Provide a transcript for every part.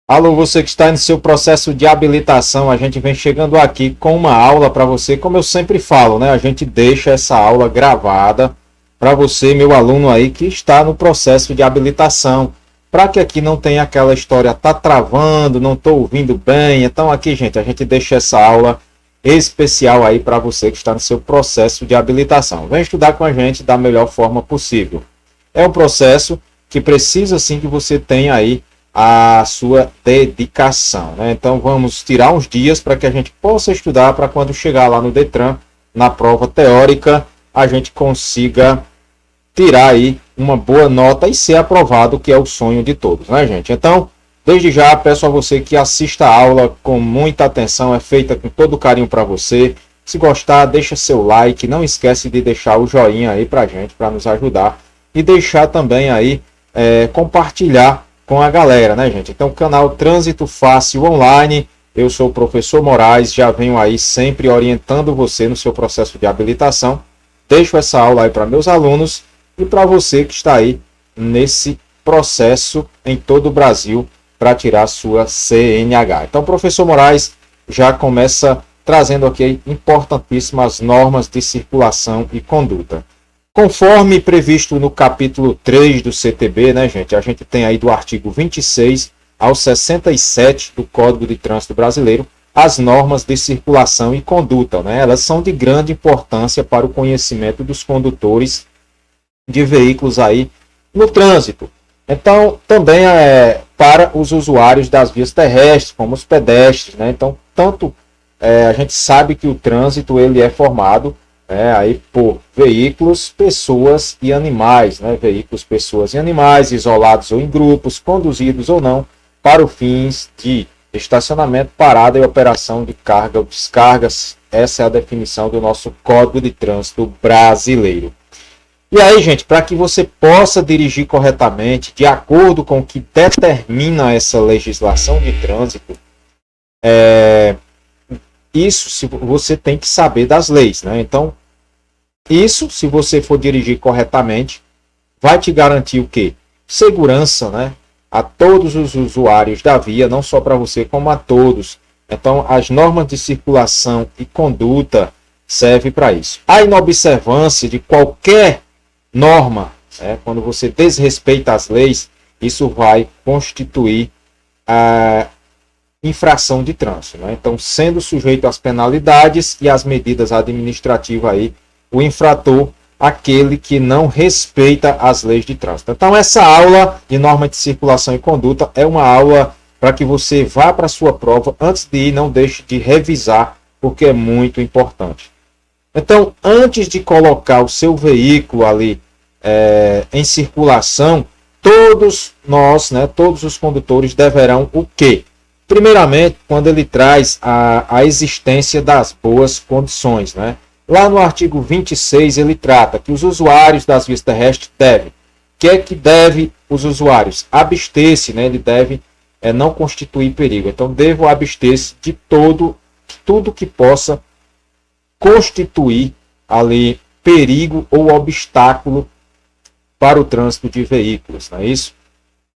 Alô, você que está no seu processo de habilitação, a gente vem chegando aqui com uma aula para você, como eu sempre falo, né? A gente deixa essa aula gravada para você, meu aluno aí que está no processo de habilitação, para que aqui não tenha aquela história, tá travando, não estou ouvindo bem. Então aqui, gente, a gente deixa essa aula especial aí para você que está no seu processo de habilitação. Vem estudar com a gente da melhor forma possível. É um processo que precisa sim que você tenha aí a sua dedicação, né? Então vamos tirar uns dias para que a gente possa estudar para quando chegar lá no Detran, na prova teórica, a gente consiga tirar aí uma boa nota e ser aprovado, que é o sonho de todos, né, gente? Então, desde já peço a você que assista a aula com muita atenção, é feita com todo carinho para você. Se gostar, deixa seu like, não esquece de deixar o joinha aí pra gente, para nos ajudar, e deixar também aí, compartilhar com a galera, né, gente? Então, canal Trânsito Fácil Online, eu sou o professor Moraes, já venho aí sempre orientando você no seu processo de habilitação. Deixo essa aula aí para meus alunos e para você que está aí nesse processo em todo o Brasil para tirar sua CNH. Então, professor Moraes já começa trazendo aqui importantíssimas normas de circulação e conduta. Conforme previsto no capítulo 3 do CTB, né, gente? A gente tem aí do artigo 26 ao 67 do Código de Trânsito Brasileiro as normas de circulação e conduta, né? Elas são de grande importância para o conhecimento dos condutores de veículos aí no trânsito. Então, também para os usuários das vias terrestres, como os pedestres, né? Então, a gente sabe que o trânsito ele é formado aí por veículos, pessoas e animais, né? Veículos, pessoas e animais, isolados ou em grupos, conduzidos ou não, para os fins de estacionamento, parada e operação de carga ou descargas. Essa é a definição do nosso Código de Trânsito Brasileiro. E aí, gente, para que você possa dirigir corretamente, de acordo com o que determina essa legislação de trânsito, isso se você tem que saber das leis, né? Então, isso, se você for dirigir corretamente, vai te garantir o quê? Segurança, né? A todos os usuários da via, não só para você, como a todos. Então, as normas de circulação e conduta servem para isso. A inobservância de qualquer norma, quando você desrespeita as leis, isso vai constituir a infração de trânsito, né? Então, sendo sujeito às penalidades e às medidas administrativas aí, o infrator, aquele que não respeita as leis de trânsito. Então, essa aula de norma de circulação e conduta é uma aula para que você vá para a sua prova. Antes de ir, não deixe de revisar, porque é muito importante. Então, antes de colocar o seu veículo ali em circulação, todos nós, né, todos os condutores deverão o quê? Primeiramente, quando ele traz a existência das boas condições, né? Lá no artigo 26, ele trata que os usuários das vias terrestres devem. O que é que deve os usuários? Abster-se, né? Ele deve não constituir perigo. Então, devo abster-se de tudo que possa constituir ali perigo ou obstáculo para o trânsito de veículos, não é isso?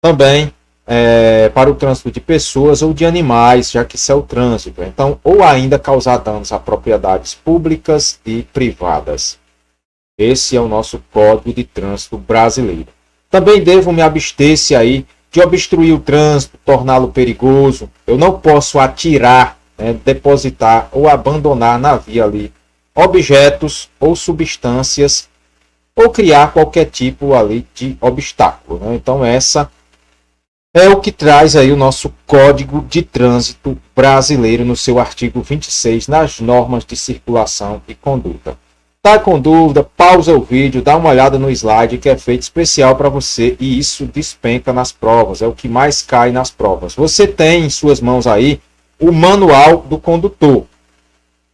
Também para o trânsito de pessoas ou de animais, já que isso é o trânsito. Então, ou ainda causar danos a propriedades públicas e privadas. Esse é o nosso Código de Trânsito Brasileiro. Também devo me abster-se aí de obstruir o trânsito, torná-lo perigoso. Eu não posso atirar, depositar ou abandonar na via ali objetos ou substâncias ou criar qualquer tipo ali de obstáculo, né? Então, essa é o que traz aí o nosso Código de Trânsito Brasileiro no seu artigo 26, nas normas de circulação e conduta. Tá com dúvida? Pausa o vídeo, dá uma olhada no slide que é feito especial para você e isso despenca nas provas, é o que mais cai nas provas. Você tem em suas mãos aí o manual do condutor,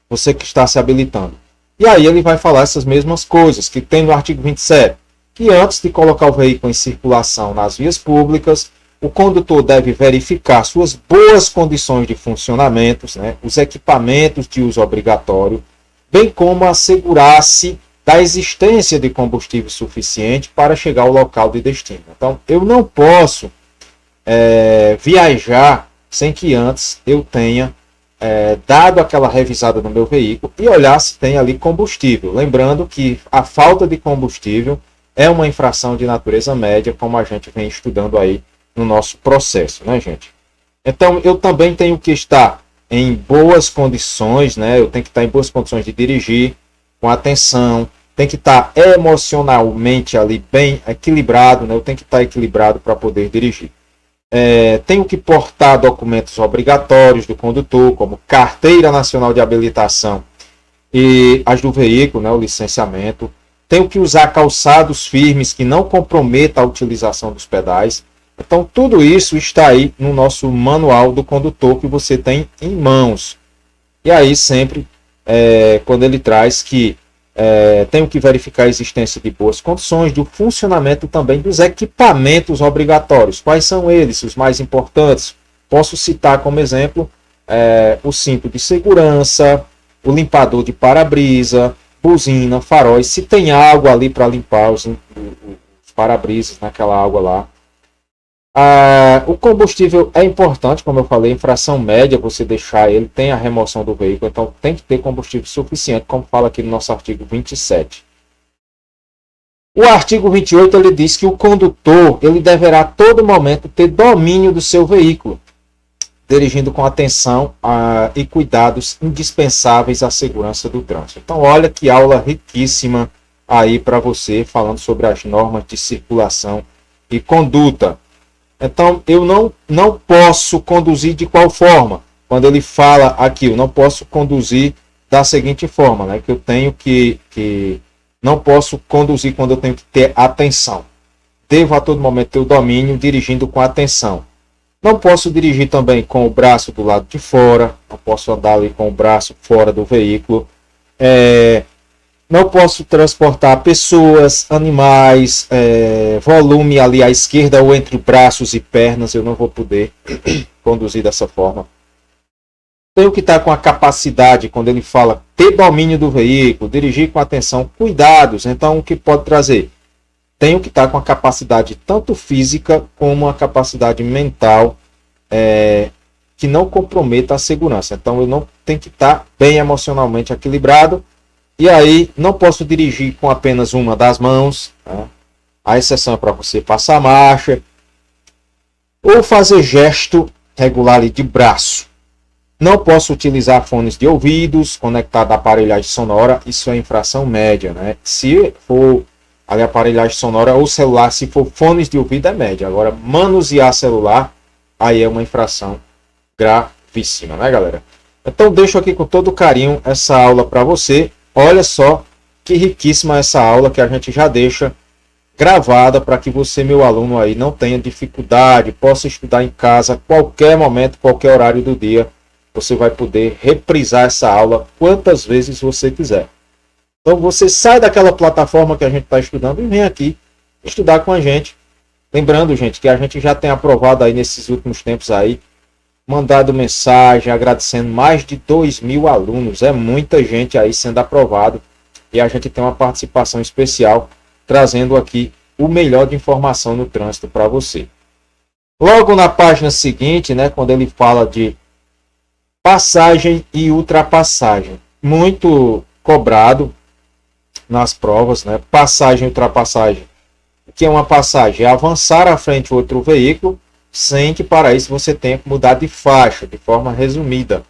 você que está se habilitando. E aí ele vai falar essas mesmas coisas que tem no artigo 27, que antes de colocar o veículo em circulação nas vias públicas, o condutor deve verificar suas boas condições de funcionamento, né, os equipamentos de uso obrigatório, bem como assegurar-se da existência de combustível suficiente para chegar ao local de destino. Então, eu não posso viajar sem que antes eu tenha dado aquela revisada no meu veículo e olhar se tem ali combustível. Lembrando que a falta de combustível é uma infração de natureza média, como a gente vem estudando aí no nosso processo, né, gente? Então, eu também tenho que estar em boas condições, né? Eu tenho que estar em boas condições de dirigir, com atenção, tem que estar emocionalmente ali bem equilibrado, né? Eu tenho que estar equilibrado para poder dirigir. Tenho que portar documentos obrigatórios do condutor, como Carteira Nacional de Habilitação e as do veículo, né, o licenciamento. Tenho que usar calçados firmes que não comprometam a utilização dos pedais. Então, tudo isso está aí no nosso manual do condutor que você tem em mãos. E aí, sempre, quando ele traz que tenho que verificar a existência de boas condições, do funcionamento também dos equipamentos obrigatórios. Quais são eles, os mais importantes? Posso citar como exemplo o cinto de segurança, o limpador de para-brisa, buzina, faróis, se tem água ali para limpar os para-brisas naquela água lá. O combustível é importante, como eu falei, infração média, você deixar ele, tem a remoção do veículo, então tem que ter combustível suficiente, como fala aqui no nosso artigo 27. O artigo 28, ele diz que o condutor, ele deverá a todo momento ter domínio do seu veículo, dirigindo com atenção e cuidados indispensáveis à segurança do trânsito. Então, olha que aula riquíssima aí para você, falando sobre as normas de circulação e conduta. Então, eu não posso conduzir de qual forma? Quando ele fala aqui, eu não posso conduzir da seguinte forma, né? Que eu tenho que não posso conduzir quando eu tenho que ter atenção. Devo a todo momento ter o domínio, dirigindo com atenção. Não posso dirigir também com o braço do lado de fora, não posso andar ali com o braço fora do veículo. Não posso transportar pessoas, animais, volume ali à esquerda ou entre braços e pernas, eu não vou poder conduzir dessa forma. Tenho que estar com a capacidade, quando ele fala ter domínio do veículo, dirigir com atenção, cuidados, então o que pode trazer? Tenho que estar com a capacidade tanto física como a capacidade mental que não comprometa a segurança. Então eu não tenho que estar bem emocionalmente equilibrado. E aí, não posso dirigir com apenas uma das mãos, né? A exceção é para você passar a marcha, ou fazer gesto regular ali de braço. Não posso utilizar fones de ouvidos conectados à aparelhagem sonora, isso é infração média, né? Se for ali aparelhagem sonora ou celular, se for fones de ouvido é média. Agora, manusear celular, aí é uma infração gravíssima, né, galera? Então, deixo aqui com todo carinho essa aula para você. Olha só que riquíssima essa aula que a gente já deixa gravada para que você, meu aluno aí, não tenha dificuldade, possa estudar em casa, qualquer momento, qualquer horário do dia, você vai poder reprisar essa aula quantas vezes você quiser. Então você sai daquela plataforma que a gente está estudando e vem aqui estudar com a gente. Lembrando, gente, que a gente já tem aprovado aí nesses últimos tempos aí, mandado mensagem agradecendo mais de 2.000 alunos. É muita gente aí sendo aprovado e a gente tem uma participação especial trazendo aqui o melhor de informação no trânsito para você. Logo na página seguinte, né, quando ele fala de passagem e ultrapassagem, muito cobrado nas provas, né? Passagem e ultrapassagem. O que é uma passagem? É avançar à frente outro veículo sem que para isso você tenha que mudar de faixa, de forma resumida.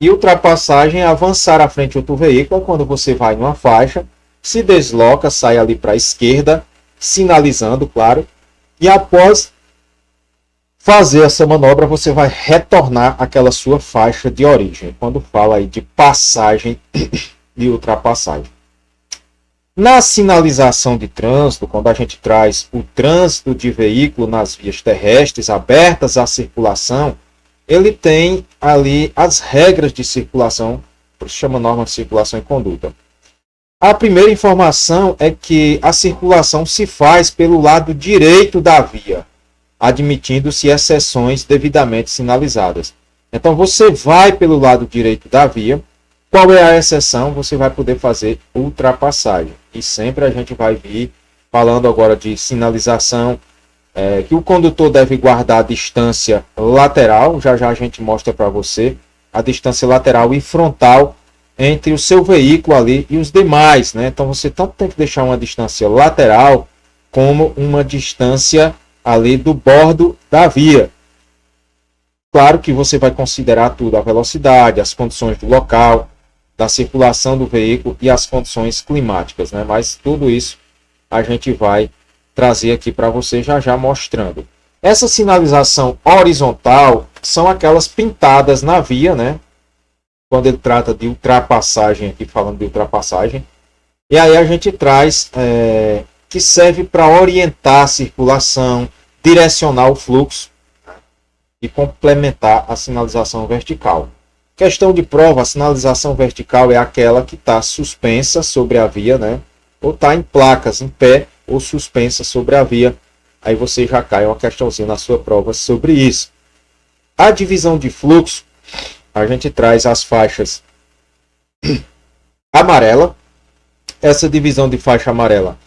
E ultrapassagem é avançar à frente outro veículo quando você vai numa faixa, se desloca, sai ali para a esquerda, sinalizando, claro, e após fazer essa manobra você vai retornar àquela sua faixa de origem, quando fala aí de passagem e ultrapassagem. Na sinalização de trânsito, quando a gente traz o trânsito de veículo nas vias terrestres abertas à circulação, ele tem ali as regras de circulação, por isso chama norma de circulação e conduta. A primeira informação é que a circulação se faz pelo lado direito da via, admitindo-se exceções devidamente sinalizadas. Então você vai pelo lado direito da via. Qual é a exceção? Você vai poder fazer ultrapassagem. E sempre a gente vai vir falando agora de sinalização que o condutor deve guardar a distância lateral, já já a gente mostra para você, a distância lateral e frontal entre o seu veículo ali e os demais, né? Então você tanto tem que deixar uma distância lateral como uma distância ali do bordo da via. Claro que você vai considerar tudo, a velocidade, as condições do local, da circulação do veículo e as condições climáticas, né? Mas tudo isso a gente vai trazer aqui para você já já mostrando. Essa sinalização horizontal são aquelas pintadas na via, né? Quando ele trata de ultrapassagem, aqui falando de ultrapassagem. E aí a gente traz que serve para orientar a circulação, direcionar o fluxo e complementar a sinalização vertical. Questão de prova, a sinalização vertical é aquela que está suspensa sobre a via, né? Ou está em placas, em pé, ou suspensa sobre a via. Aí você já cai uma questãozinha na sua prova sobre isso. A divisão de fluxo, a gente traz as faixas amarela. Essa divisão de faixa amarela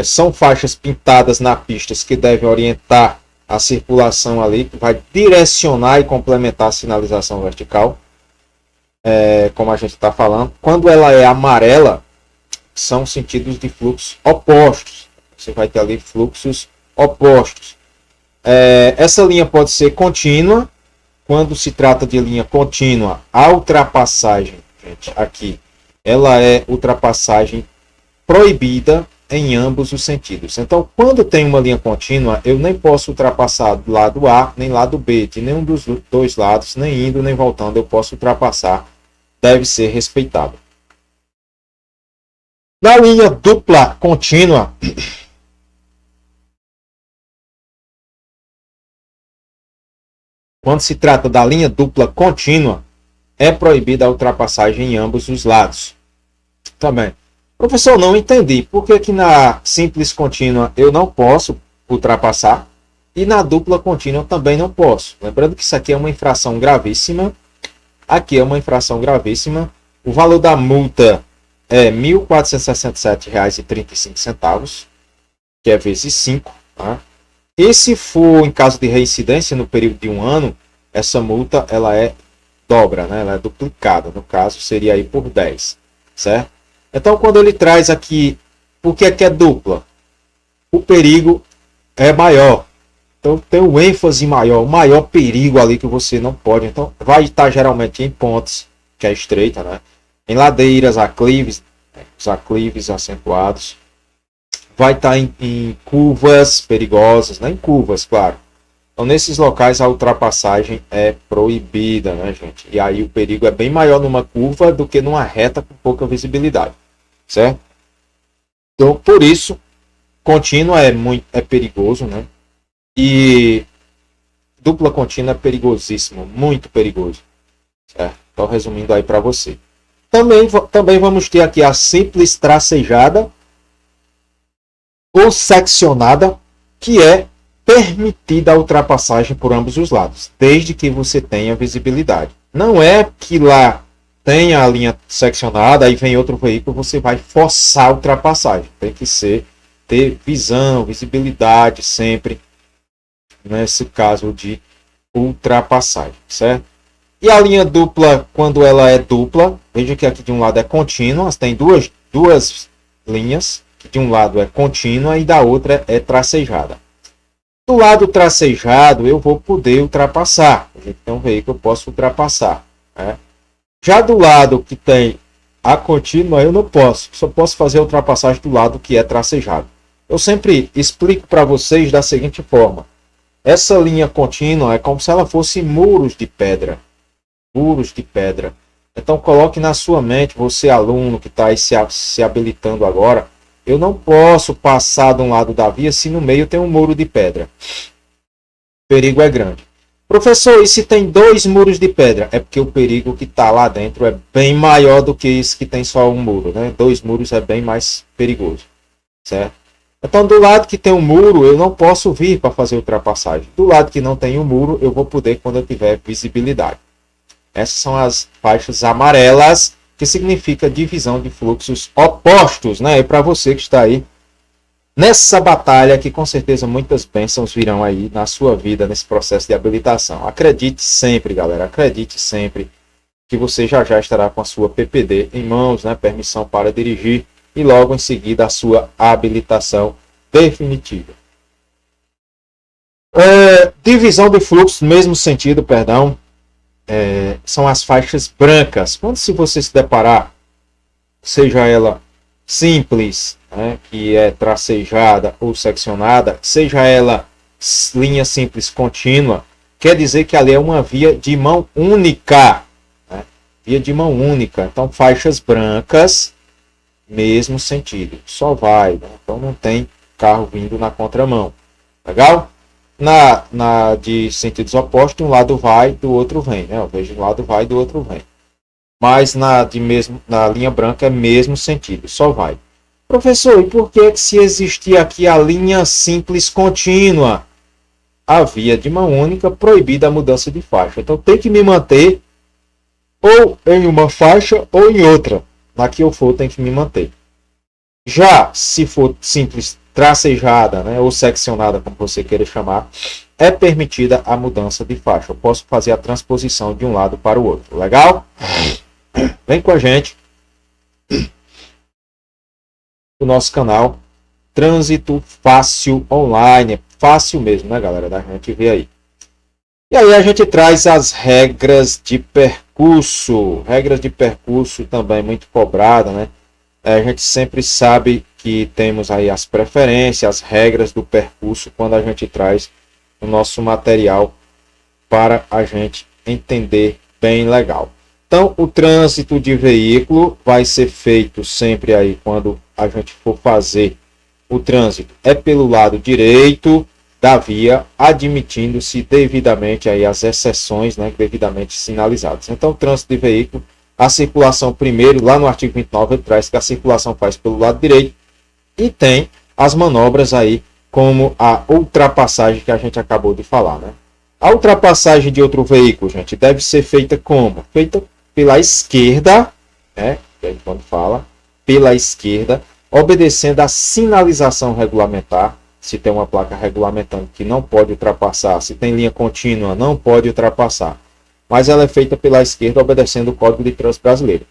são faixas pintadas na pista que devem orientar a circulação ali, que vai direcionar e complementar a sinalização vertical. Como a gente está falando. Quando ela é amarela, são sentidos de fluxo opostos. Você vai ter ali fluxos opostos. Essa linha pode ser contínua. Quando se trata de linha contínua, a ultrapassagem, gente, aqui, ela é ultrapassagem proibida em ambos os sentidos. Então, quando tem uma linha contínua, eu nem posso ultrapassar do lado A, nem lado B, de nenhum dos dois lados, nem indo, nem voltando, eu posso ultrapassar. Deve ser respeitado. Na linha dupla contínua, quando se trata da linha dupla contínua, é proibida a ultrapassagem em ambos os lados. Também. Professor, não entendi. Por que que na simples contínua eu não posso ultrapassar e na dupla contínua também não posso? Lembrando que isso aqui é uma infração gravíssima. Aqui é uma infração gravíssima. O valor da multa é R$ 1.467,35, que é vezes 5. Tá? E se for em caso de reincidência no período de 1 ano, essa multa ela é dobra, né? Ela é duplicada. No caso, seria aí por 10, certo? Então, quando ele traz aqui, por que é dupla? O perigo é maior. Então, tem um ênfase maior, o maior perigo ali que você não pode. Então, vai estar geralmente em pontes, que é estreita, né? Em ladeiras, aclives, os aclives acentuados. Vai estar em curvas perigosas, né? Em curvas, claro. Então, nesses locais, a ultrapassagem é proibida, né, gente? E aí o perigo é bem maior numa curva do que numa reta com pouca visibilidade, certo? Então, por isso, contínua é perigoso, né? E dupla contínua é perigosíssimo, muito perigoso, certo? Então, resumindo aí para você. Também vamos ter aqui a simples tracejada ou seccionada, que é permitida a ultrapassagem por ambos os lados, desde que você tenha visibilidade. Não é que lá tenha a linha seccionada, aí vem outro veículo, você vai forçar a ultrapassagem. Tem que ter visão, visibilidade sempre, nesse caso de ultrapassagem, certo? E a linha dupla, quando ela é dupla, veja que aqui de um lado é contínua, tem duas linhas, que de um lado é contínua e da outra é tracejada. Do lado tracejado, eu vou poder ultrapassar. A gente tem um veículo, eu posso ultrapassar. Né? Já do lado que tem a contínua, eu não posso. Só posso fazer a ultrapassagem do lado que é tracejado. Eu sempre explico para vocês da seguinte forma. Essa linha contínua é como se ela fosse muros de pedra. Muros de pedra. Então, coloque na sua mente, você aluno que está aí se habilitando agora, eu não posso passar de um lado da via se no meio tem um muro de pedra. O perigo é grande. Professor, e se tem 2 muros de pedra? É porque o perigo que está lá dentro é bem maior do que isso que tem só um muro. Né? 2 muros é bem mais perigoso. Certo? Então, do lado que tem um muro, eu não posso vir para fazer ultrapassagem. Do lado que não tem um muro, eu vou poder quando eu tiver visibilidade. Essas são as faixas amarelas, que significa divisão de fluxos opostos, né? E para você que está aí nessa batalha que com certeza muitas bênçãos virão aí na sua vida nesse processo de habilitação. Acredite sempre, galera, acredite sempre que você já já estará com a sua PPD em mãos, né, permissão para dirigir, e logo em seguida a sua habilitação definitiva. Divisão de fluxo, mesmo sentido, perdão, são as faixas brancas. Quando se você se deparar, seja ela simples, né, que é tracejada ou seccionada, seja ela linha simples contínua, quer dizer que ali é uma via de mão única, né? Via de mão única. Então, faixas brancas, mesmo sentido, só vai, né? Então não tem carro vindo na contramão, legal? Na de sentidos opostos, um lado vai, do outro vem, né? Eu vejo um lado vai, do outro vem. Mas na linha branca é mesmo sentido, só vai. Professor, e por que se existir aqui a linha simples contínua? A via de mão única proibida a mudança de faixa. Então tem que me manter ou em uma faixa ou em outra. Na que eu for, tem que me manter. Já se for simples tracejada, né, ou seccionada, como você queira chamar, é permitida a mudança de faixa. Eu posso fazer a transposição de um lado para o outro. Legal? Vem com a gente no nosso canal Trânsito Fácil Online. É fácil mesmo, né, galera? Da gente ver aí. E aí a gente traz as regras de percurso. Regras de percurso também muito cobrada, né? A gente sempre sabe que temos aí as preferências, as regras do percurso quando a gente traz o nosso material para a gente entender bem legal. Então, o trânsito de veículo vai ser feito sempre aí quando a gente for fazer o trânsito. É pelo lado direito da via, admitindo-se devidamente aí as exceções, né, devidamente sinalizadas. Então, o trânsito de veículo, a circulação primeiro, lá no artigo 29, ele traz que a circulação faz pelo lado direito e tem as manobras aí, como a ultrapassagem que a gente acabou de falar, né? A ultrapassagem de outro veículo, gente, deve ser feita como? Feita pela esquerda, né? Quando fala, pela esquerda, obedecendo a sinalização regulamentar. Se tem uma placa regulamentando que não pode ultrapassar, se tem linha contínua, não pode ultrapassar. Mas ela é feita pela esquerda, obedecendo o Código de Trânsito Brasileiro.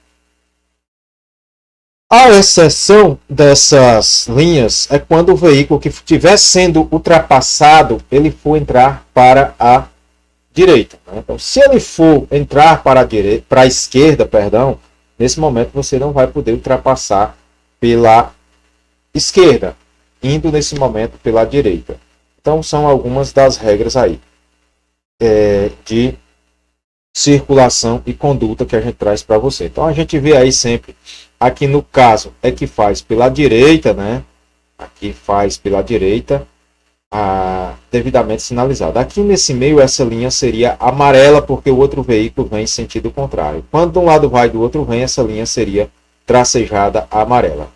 A exceção dessas linhas é quando o veículo que estiver sendo ultrapassado, ele for entrar para a direita, né? Então, se ele for entrar para a esquerda, perdão, nesse momento você não vai poder ultrapassar pela esquerda, indo nesse momento pela direita. Então, são algumas das regras aí de circulação e conduta que a gente traz para você. Então, a gente vê aí sempre, aqui no caso, é que faz pela direita, né? Aqui faz pela direita, devidamente sinalizada. Aqui nesse meio, essa linha seria amarela, porque o outro veículo vem em sentido contrário. Quando de um lado vai, do outro vem, essa linha seria tracejada amarela.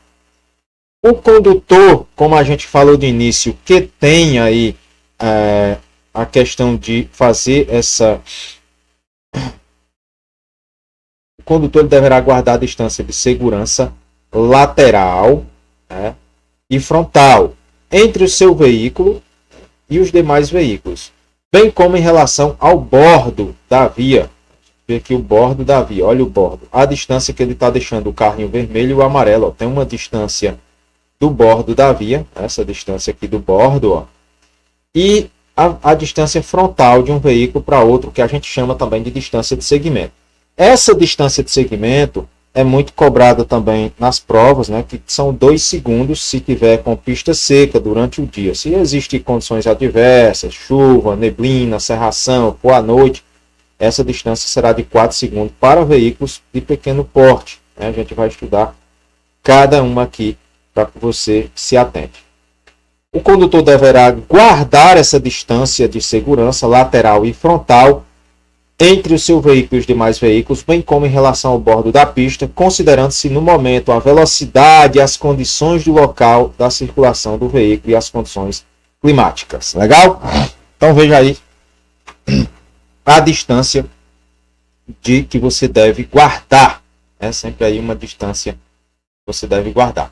O condutor, como a gente falou de início, que tem aí a questão de fazer essa... O condutor deverá guardar a distância de segurança lateral, né, e frontal entre o seu veículo e os demais veículos, bem como em relação ao bordo da via. Vê aqui o bordo da via, olha o bordo, a distância que ele está deixando o carrinho vermelho e o amarelo, ó, tem uma distância do bordo da via, essa distância aqui do bordo, ó, e a distância frontal de um veículo para outro, que a gente chama também de distância de segmento. Essa distância de segmento é muito cobrada também nas provas, né, que são 2 segundos se tiver com pista seca durante o dia. Se existem condições adversas, chuva, neblina, cerração, for à noite, essa distância será de 4 segundos para veículos de pequeno porte, né? A gente vai estudar cada uma aqui para que você se atente. O condutor deverá guardar essa distância de segurança lateral e frontal entre o seu veículo e os demais veículos, bem como em relação ao bordo da pista, considerando-se no momento a velocidade e as condições do local da circulação do veículo e as condições climáticas. Legal? Então veja aí a distância que você deve guardar. É sempre aí uma distância que você deve guardar.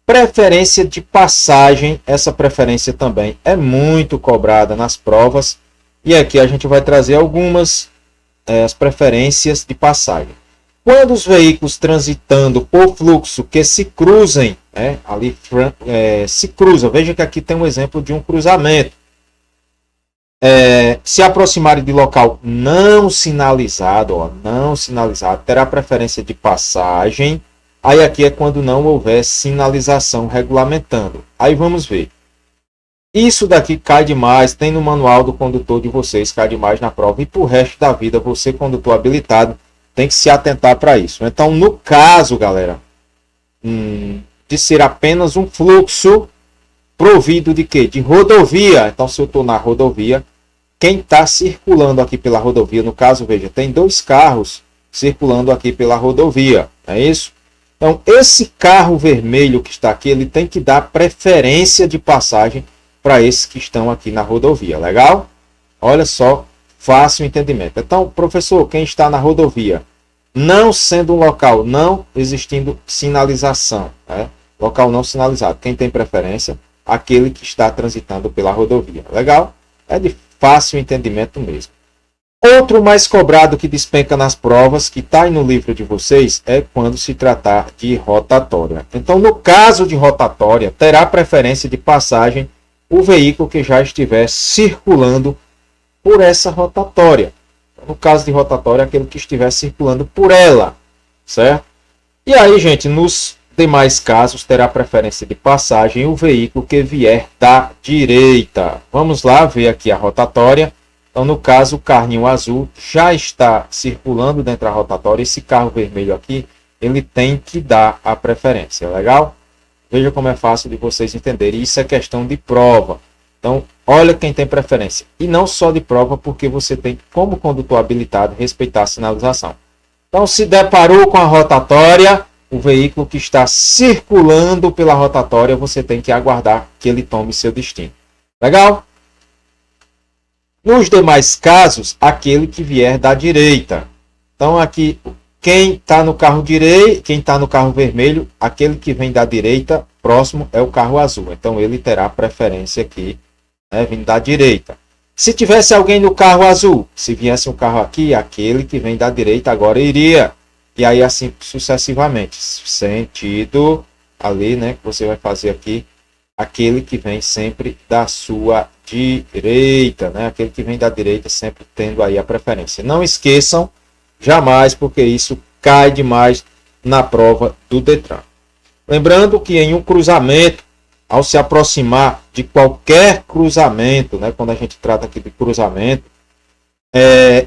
Preferência de passagem, essa preferência também é muito cobrada nas provas. E aqui a gente vai trazer algumas as preferências de passagem. Quando os veículos transitando por fluxo que se cruzem, se cruzam, veja que aqui tem um exemplo de um cruzamento. Se aproximarem de local não sinalizado, terá preferência de passagem. Aí aqui é quando não houver sinalização regulamentando. Aí vamos ver. Isso daqui cai demais, tem no manual do condutor de vocês, cai demais na prova. E para o resto da vida, você, condutor habilitado, tem que se atentar para isso. Então, no caso, galera, de ser apenas um fluxo provido de quê? De rodovia. Então, se eu estou na rodovia, quem está circulando aqui pela rodovia, no caso, veja, tem 2 carros circulando aqui pela rodovia, é isso? Então, esse carro vermelho que está aqui, ele tem que dar preferência de passagem para esses que estão aqui na rodovia, legal? Olha só, fácil entendimento. Então, professor, quem está na rodovia, não sendo um local, não existindo sinalização, local não sinalizado, quem tem preferência? Aquele que está transitando pela rodovia, legal? É de fácil entendimento mesmo. Outro mais cobrado que despenca nas provas, que está aí no livro de vocês, é quando se tratar de rotatória. Então, no caso de rotatória, terá preferência de passagem o veículo que já estiver circulando por essa rotatória. No caso de rotatória, aquele que estiver circulando por ela, certo? E aí, gente, nos demais casos, terá preferência de passagem o veículo que vier da direita. Vamos lá ver aqui a rotatória. Então, no caso, o carrinho azul já está circulando dentro da rotatória. Esse carro vermelho aqui, ele tem que dar a preferência, legal? Veja como é fácil de vocês entenderem. Isso é questão de prova. Então, olha quem tem preferência. E não só de prova, porque você tem, como condutor habilitado, respeitar a sinalização. Então, se deparou com a rotatória, o veículo que está circulando pela rotatória, você tem que aguardar que ele tome seu destino. Legal? Nos demais casos, aquele que vier da direita. Então, aqui, quem está no carro direito, quem está no carro vermelho, aquele que vem da direita, próximo é o carro azul. Então, ele terá preferência aqui, vindo da direita. Se tivesse alguém no carro azul, se viesse um carro aqui, aquele que vem da direita agora iria. E aí, assim sucessivamente. Sentido ali, que você vai fazer aqui, aquele que vem sempre da sua direita, aquele que vem da direita sempre tendo aí a preferência. Não esqueçam, jamais, porque isso cai demais na prova do Detran. Lembrando que em um cruzamento, ao se aproximar de qualquer cruzamento, quando a gente trata aqui de cruzamento,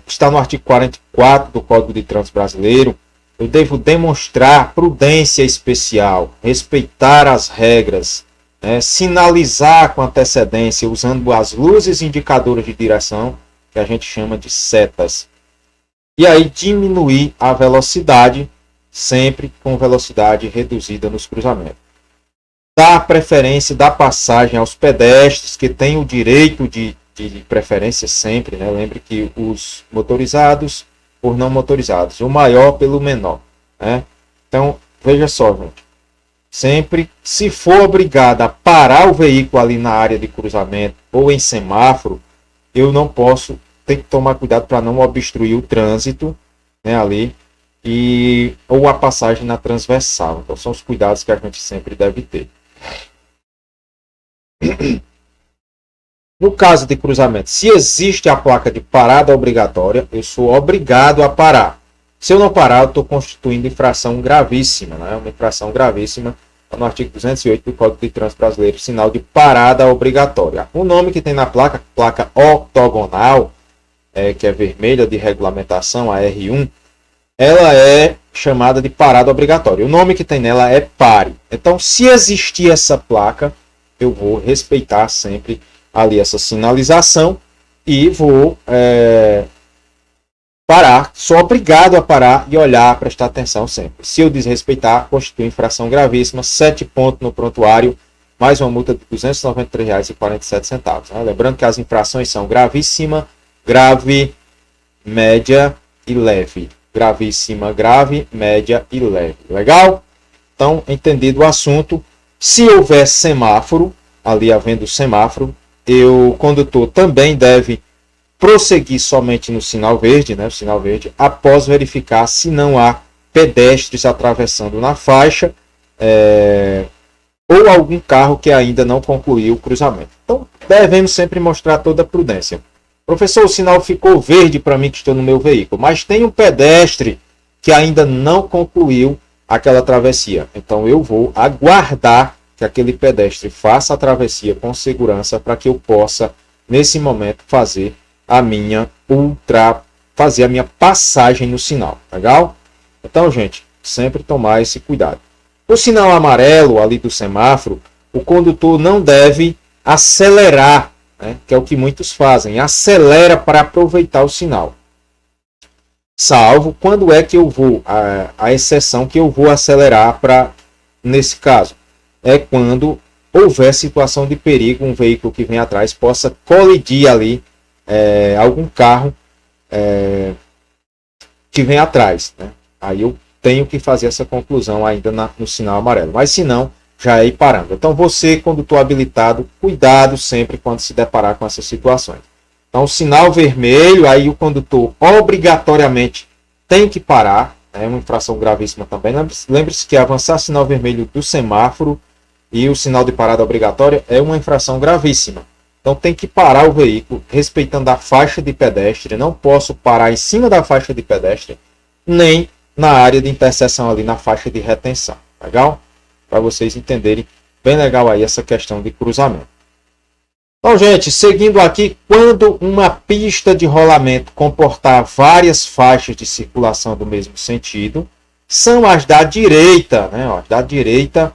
está no artigo 44 do Código de Trânsito Brasileiro, eu devo demonstrar prudência especial, respeitar as regras, sinalizar com antecedência usando as luzes indicadoras de direção, que a gente chama de setas. E aí diminuir a velocidade, sempre com velocidade reduzida nos cruzamentos. Dar preferência, dar passagem aos pedestres que têm o direito de preferência sempre. Lembre que os motorizados por não motorizados, o maior pelo menor. Então, veja só, gente. Sempre, se for obrigado a parar o veículo ali na área de cruzamento ou em semáforo, eu não posso, tem que tomar cuidado para não obstruir o trânsito, ali, ou a passagem na transversal. Então, são os cuidados que a gente sempre deve ter. No caso de cruzamento, se existe a placa de parada obrigatória, eu sou obrigado a parar. Se eu não parar, eu estou constituindo infração gravíssima, uma infração gravíssima no artigo 208 do Código de Trânsito Brasileiro, sinal de parada obrigatória. O nome que tem na placa, placa ortogonal, que é vermelha de regulamentação, a R1, ela é chamada de parada obrigatória. O nome que tem nela é pare. Então, se existir essa placa, eu vou respeitar sempre ali essa sinalização e vou parar, sou obrigado a parar e olhar, prestar atenção sempre. Se eu desrespeitar, constitui infração gravíssima, 7 pontos no prontuário, mais uma multa de R$ 293,47. Lembrando que as infrações são gravíssima, grave, média e leve. Gravíssima, grave, média e leve. Legal? Então, entendido o assunto, Se houver semáforo, ali havendo semáforo, o condutor também deve prosseguir somente no sinal verde, né, o sinal verde, após verificar se não há pedestres atravessando na faixa, ou algum carro que ainda não concluiu o cruzamento. Então, devemos sempre mostrar toda a prudência. Professor, o sinal ficou verde para mim que estou no meu veículo, mas tem um pedestre que ainda não concluiu aquela travessia. Então, eu vou aguardar que aquele pedestre faça a travessia com segurança para que eu possa, nesse momento, fazer a minha passagem no sinal. Legal? Então, gente, sempre tomar esse cuidado. O sinal amarelo ali do semáforo, o condutor não deve acelerar, né, que é o que muitos fazem. Acelera para aproveitar o sinal. Salvo quando é que eu vou, a exceção que eu vou acelerar nesse caso, é quando houver situação de perigo, um veículo que vem atrás possa colidir ali algum carro que vem atrás, né? Aí eu tenho que fazer essa conclusão ainda no sinal amarelo. Mas se não, já é ir parando. Então você, condutor habilitado, cuidado sempre quando se deparar com essas situações. Então, sinal vermelho, aí o condutor obrigatoriamente tem que parar. É uma infração gravíssima também. Lembre-se que avançar sinal vermelho do semáforo e o sinal de parada obrigatória é uma infração gravíssima. Então tem que parar o veículo respeitando a faixa de pedestre. Não posso parar em cima da faixa de pedestre, nem na área de interseção ali na faixa de retenção. Legal? Para vocês entenderem bem legal aí essa questão de cruzamento. Então, gente, seguindo aqui, quando uma pista de rolamento comportar várias faixas de circulação do mesmo sentido, são as da direita, né? As da direita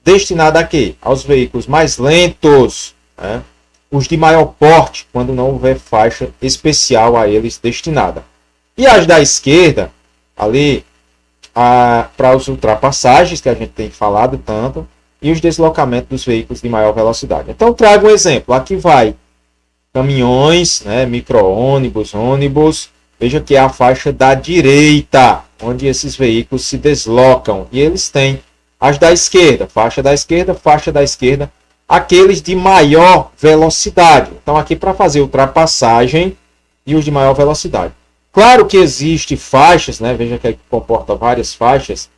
destinada a quê? Aos veículos mais lentos, né? Os de maior porte, quando não houver faixa especial a eles destinada. E as da esquerda, ali, para as ultrapassagens, que a gente tem falado tanto, e os deslocamentos dos veículos de maior velocidade. Então, trago um exemplo. Aqui vai caminhões, né, micro-ônibus, ônibus. Veja que é a faixa da direita, onde esses veículos se deslocam. E eles têm as da esquerda, faixa da esquerda, aqueles de maior velocidade. Então, aqui para fazer ultrapassagem e os de maior velocidade. Claro que existe faixas, né? Veja que aqui comporta várias faixas.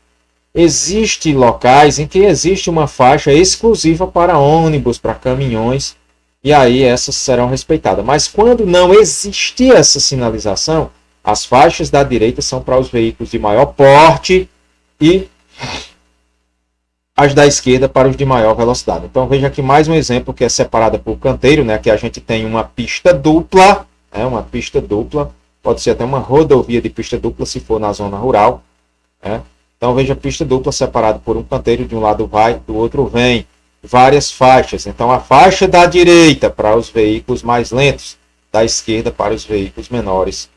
Existem locais em que existe uma faixa exclusiva para ônibus, para caminhões, e aí essas serão respeitadas. Mas quando não existir essa sinalização, as faixas da direita são para os veículos de maior porte e as da esquerda para os de maior velocidade. Então veja aqui mais um exemplo que é separada por canteiro, né? Que a gente tem uma pista dupla, uma pista dupla, pode ser até uma rodovia de pista dupla se for na zona rural, né? Então veja a pista dupla separada por um canteiro, de um lado vai, do outro vem, várias faixas. Então a faixa da direita para os veículos mais lentos, da esquerda para os veículos menores.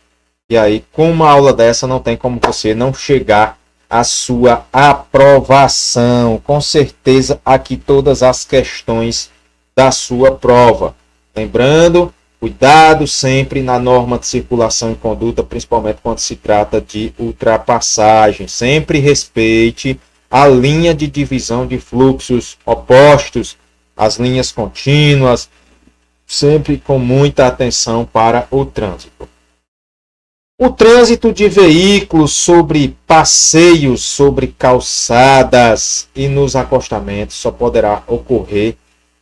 E aí, com uma aula dessa, não tem como você não chegar à sua aprovação. Com certeza, aqui todas as questões da sua prova. Lembrando, cuidado sempre na norma de circulação e conduta, principalmente quando se trata de ultrapassagem. Sempre respeite a linha de divisão de fluxos opostos, as linhas contínuas, sempre com muita atenção para o trânsito. O trânsito de veículos sobre passeios, sobre calçadas e nos acostamentos só poderá ocorrer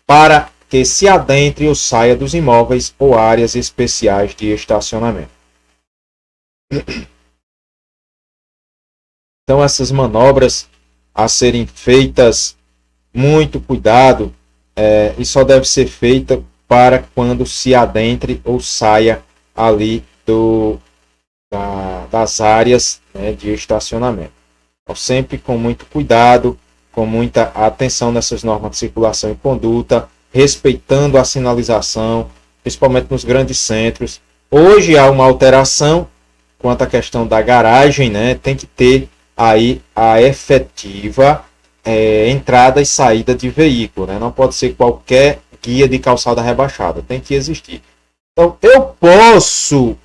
para que se adentre ou saia dos imóveis ou áreas especiais de estacionamento. Então, essas manobras a serem feitas, muito cuidado, e só deve ser feita para quando se adentre ou saia ali das áreas, né, de estacionamento. Então, sempre com muito cuidado, com muita atenção nessas normas de circulação e conduta, respeitando a sinalização, principalmente nos grandes centros. Hoje há uma alteração quanto à questão da garagem, né? Tem que ter aí a efetiva entrada e saída de veículo, né? Não pode ser qualquer guia de calçada rebaixada, tem que existir. Então, eu posso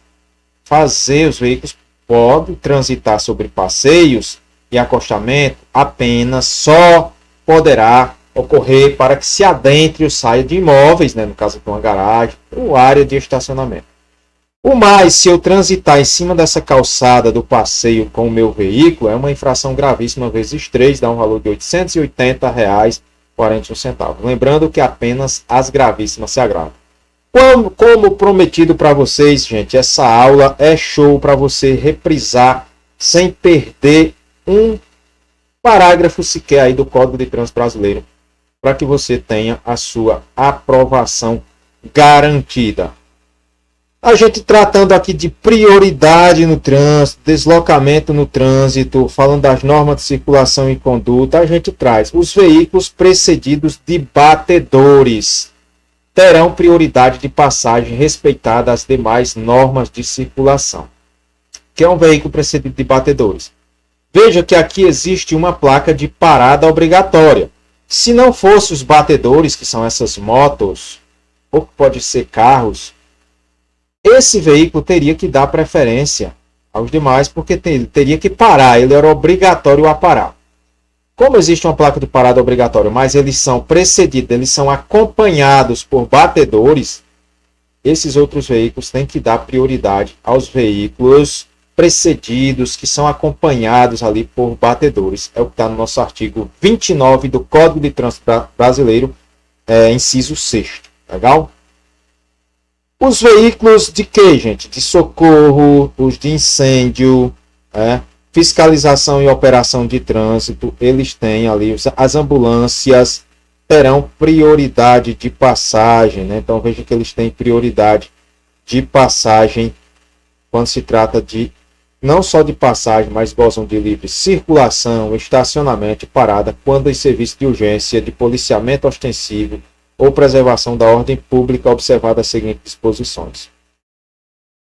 fazer, os veículos podem transitar sobre passeios e acostamento, apenas só poderá ocorrer para que se adentre ou saia de imóveis, né, no caso de uma garagem, ou área de estacionamento. O mais, se eu transitar em cima dessa calçada do passeio com o meu veículo, é uma infração gravíssima vezes 3, dá um valor de R$ 880,41. Lembrando que apenas as gravíssimas se agravam. Como prometido para vocês, gente, essa aula é show para você reprisar sem perder um parágrafo sequer aí do Código de Trânsito Brasileiro, para que você tenha a sua aprovação garantida. A gente tratando aqui de prioridade no trânsito, deslocamento no trânsito, falando das normas de circulação e conduta, a gente traz os veículos precedidos de batedores terão prioridade de passagem respeitada as demais normas de circulação. Que é um veículo precedido de batedores? Veja que aqui existe uma placa de parada obrigatória. Se não fosse os batedores, que são essas motos, ou pode ser carros, esse veículo teria que dar preferência aos demais, porque teria que parar, ele era obrigatório a parar. Como existe uma placa de parada obrigatória, mas eles são precedidos, eles são acompanhados por batedores, esses outros veículos têm que dar prioridade aos veículos precedidos, que são acompanhados ali por batedores. É o que está no nosso artigo 29 do Código de Trânsito Brasileiro, inciso 6º. Legal? Os veículos de quê, gente? De socorro, os de incêndio, fiscalização e operação de trânsito, eles têm ali, as ambulâncias terão prioridade de passagem, né? Então veja que eles têm prioridade de passagem quando se trata de, não só de passagem, mas gozam de livre circulação, estacionamento e parada quando em serviço de urgência, de policiamento ostensivo, ou preservação da ordem pública, observadas as seguintes disposições.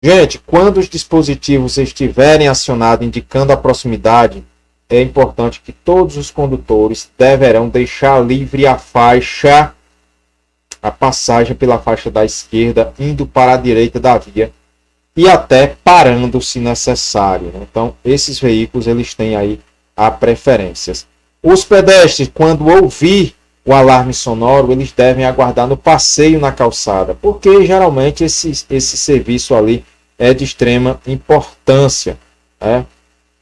Gente, quando os dispositivos estiverem acionados indicando a proximidade, é importante que todos os condutores deverão deixar livre a passagem pela faixa da esquerda, indo para a direita da via e até parando se necessário. Então, esses veículos eles têm aí a preferências. Os pedestres, quando ouvir o alarme sonoro, eles devem aguardar no passeio na calçada, porque geralmente esse serviço ali é de extrema importância.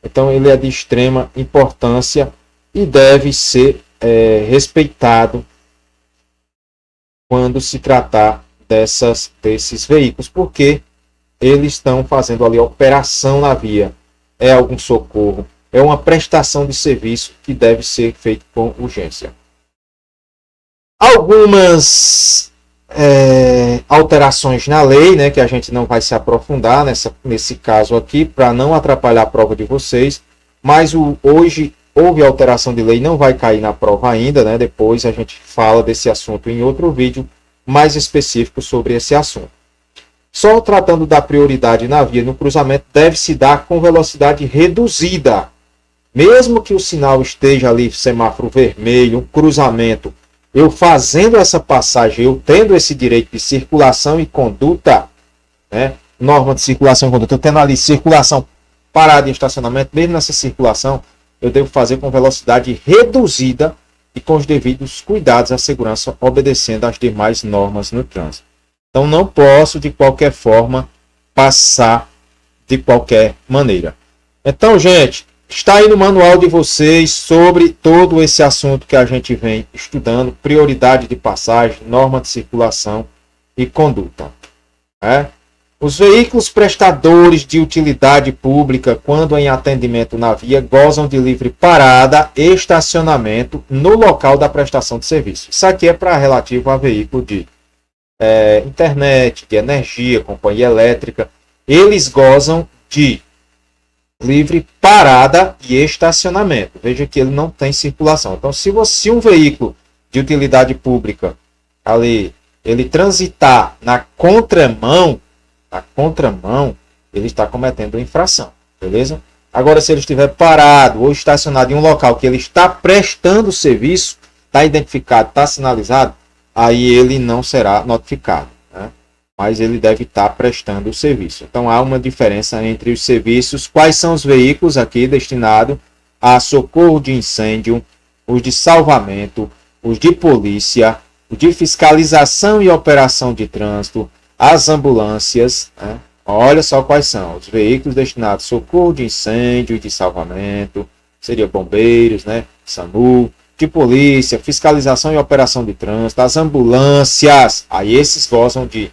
Então ele é de extrema importância e deve ser respeitado quando se tratar desses veículos, porque eles estão fazendo ali operação na via, é algum socorro, é uma prestação de serviço que deve ser feito com urgência. Algumas alterações na lei, né, que a gente não vai se aprofundar nesse caso aqui, para não atrapalhar a prova de vocês, mas hoje houve alteração de lei, não vai cair na prova ainda, né, depois a gente fala desse assunto em outro vídeo mais específico sobre esse assunto. Só tratando da prioridade na via no cruzamento, deve se dar com velocidade reduzida. Mesmo que o sinal esteja ali, semáforo vermelho, um cruzamento, eu fazendo essa passagem, eu tendo esse direito de circulação e conduta, né? Norma de circulação e conduta, eu tendo ali circulação, parada em estacionamento, mesmo nessa circulação, eu devo fazer com velocidade reduzida e com os devidos cuidados à segurança, obedecendo às demais normas no trânsito. Então não posso, de qualquer forma, passar de qualquer maneira. Então, gente, está aí no manual de vocês sobre todo esse assunto que a gente vem estudando, prioridade de passagem, norma de circulação e conduta. Os veículos prestadores de utilidade pública, quando em atendimento na via, gozam de livre parada e estacionamento no local da prestação de serviço. Isso aqui é para relativo a veículo de internet, de energia, companhia elétrica. Eles gozam de livre parada e estacionamento. Veja que ele não tem circulação. Então, se um veículo de utilidade pública ali, ele transitar na contramão, ele está cometendo infração, beleza? Agora, se ele estiver parado ou estacionado em um local que ele está prestando serviço, está identificado, está sinalizado, aí ele não será notificado, né? Mas ele deve estar prestando o serviço. Então há uma diferença entre os serviços. Quais são os veículos aqui destinados a socorro de incêndio, os de salvamento, os de polícia, o de fiscalização e operação de trânsito, as ambulâncias, né? Olha só quais são os veículos destinados ao socorro de incêndio e de salvamento, seria bombeiros, né? SAMU, de polícia, fiscalização e operação de trânsito, as ambulâncias, aí esses gozam de,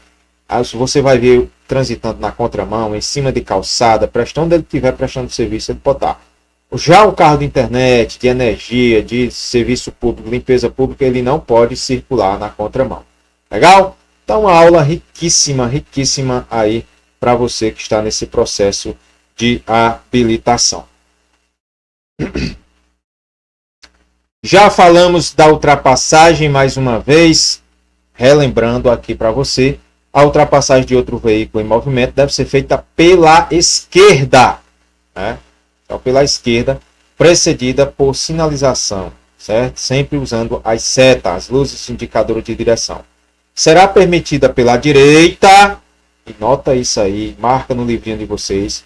você vai ver transitando na contramão, em cima de calçada, onde ele estiver prestando serviço, ele pode estar. Já o carro de internet, de energia, de serviço público, limpeza pública, ele não pode circular na contramão. Legal? Então, uma aula riquíssima, riquíssima aí para você que está nesse processo de habilitação. Já falamos da ultrapassagem mais uma vez, relembrando aqui para você, a ultrapassagem de outro veículo em movimento deve ser feita pela esquerda, né? Então, pela esquerda, precedida por sinalização, certo? Sempre usando as setas, as luzes indicadoras de direção. Será permitida pela direita, e nota isso aí, marca no livrinho de vocês,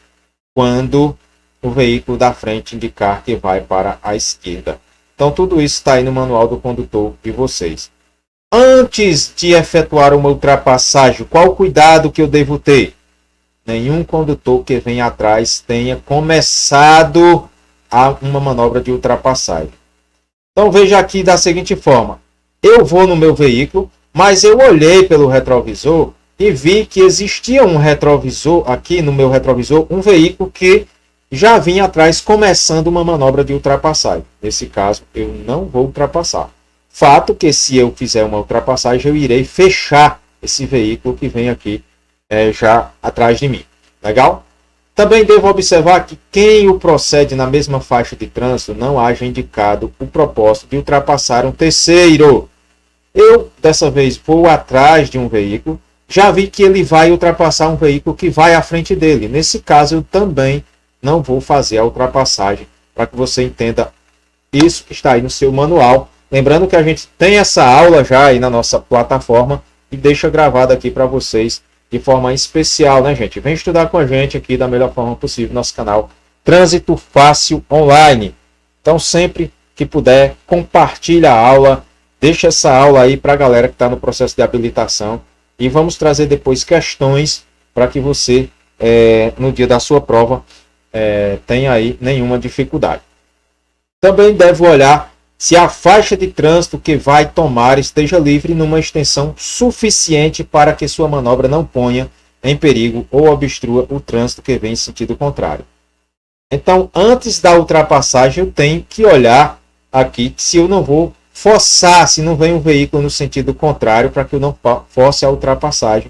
quando o veículo da frente indicar que vai para a esquerda. Então, tudo isso está aí no manual do condutor de vocês. Antes de efetuar uma ultrapassagem, qual o cuidado que eu devo ter? Nenhum condutor que vem atrás tenha começado uma manobra de ultrapassagem. Então, veja aqui da seguinte forma. Eu vou no meu veículo, mas eu olhei pelo retrovisor e vi que existia um retrovisor, aqui no meu retrovisor, um veículo que já vinha atrás começando uma manobra de ultrapassagem. Nesse caso, eu não vou ultrapassar. Fato que se eu fizer uma ultrapassagem, eu irei fechar esse veículo que vem aqui já atrás de mim. Legal? Também devo observar que quem o procede na mesma faixa de trânsito não haja indicado o propósito de ultrapassar um terceiro. Eu, dessa vez, vou atrás de um veículo, já vi que ele vai ultrapassar um veículo que vai à frente dele. Nesse caso, eu também não vou fazer a ultrapassagem, para que você entenda isso que está aí no seu manual. Lembrando que a gente tem essa aula já aí na nossa plataforma e deixa gravado aqui para vocês de forma especial, né, gente? Vem estudar com a gente aqui da melhor forma possível no nosso canal Trânsito Fácil Online. Então, sempre que puder, compartilha a aula, deixa essa aula aí para a galera que está no processo de habilitação e vamos trazer depois questões para que você, no dia da sua prova, tenha aí nenhuma dificuldade. Também deve olhar se a faixa de trânsito que vai tomar esteja livre numa extensão suficiente para que sua manobra não ponha em perigo ou obstrua o trânsito que vem em sentido contrário. Então, antes da ultrapassagem, eu tenho que olhar aqui se eu não vou forçar, se não vem um veículo no sentido contrário, para que eu não force a ultrapassagem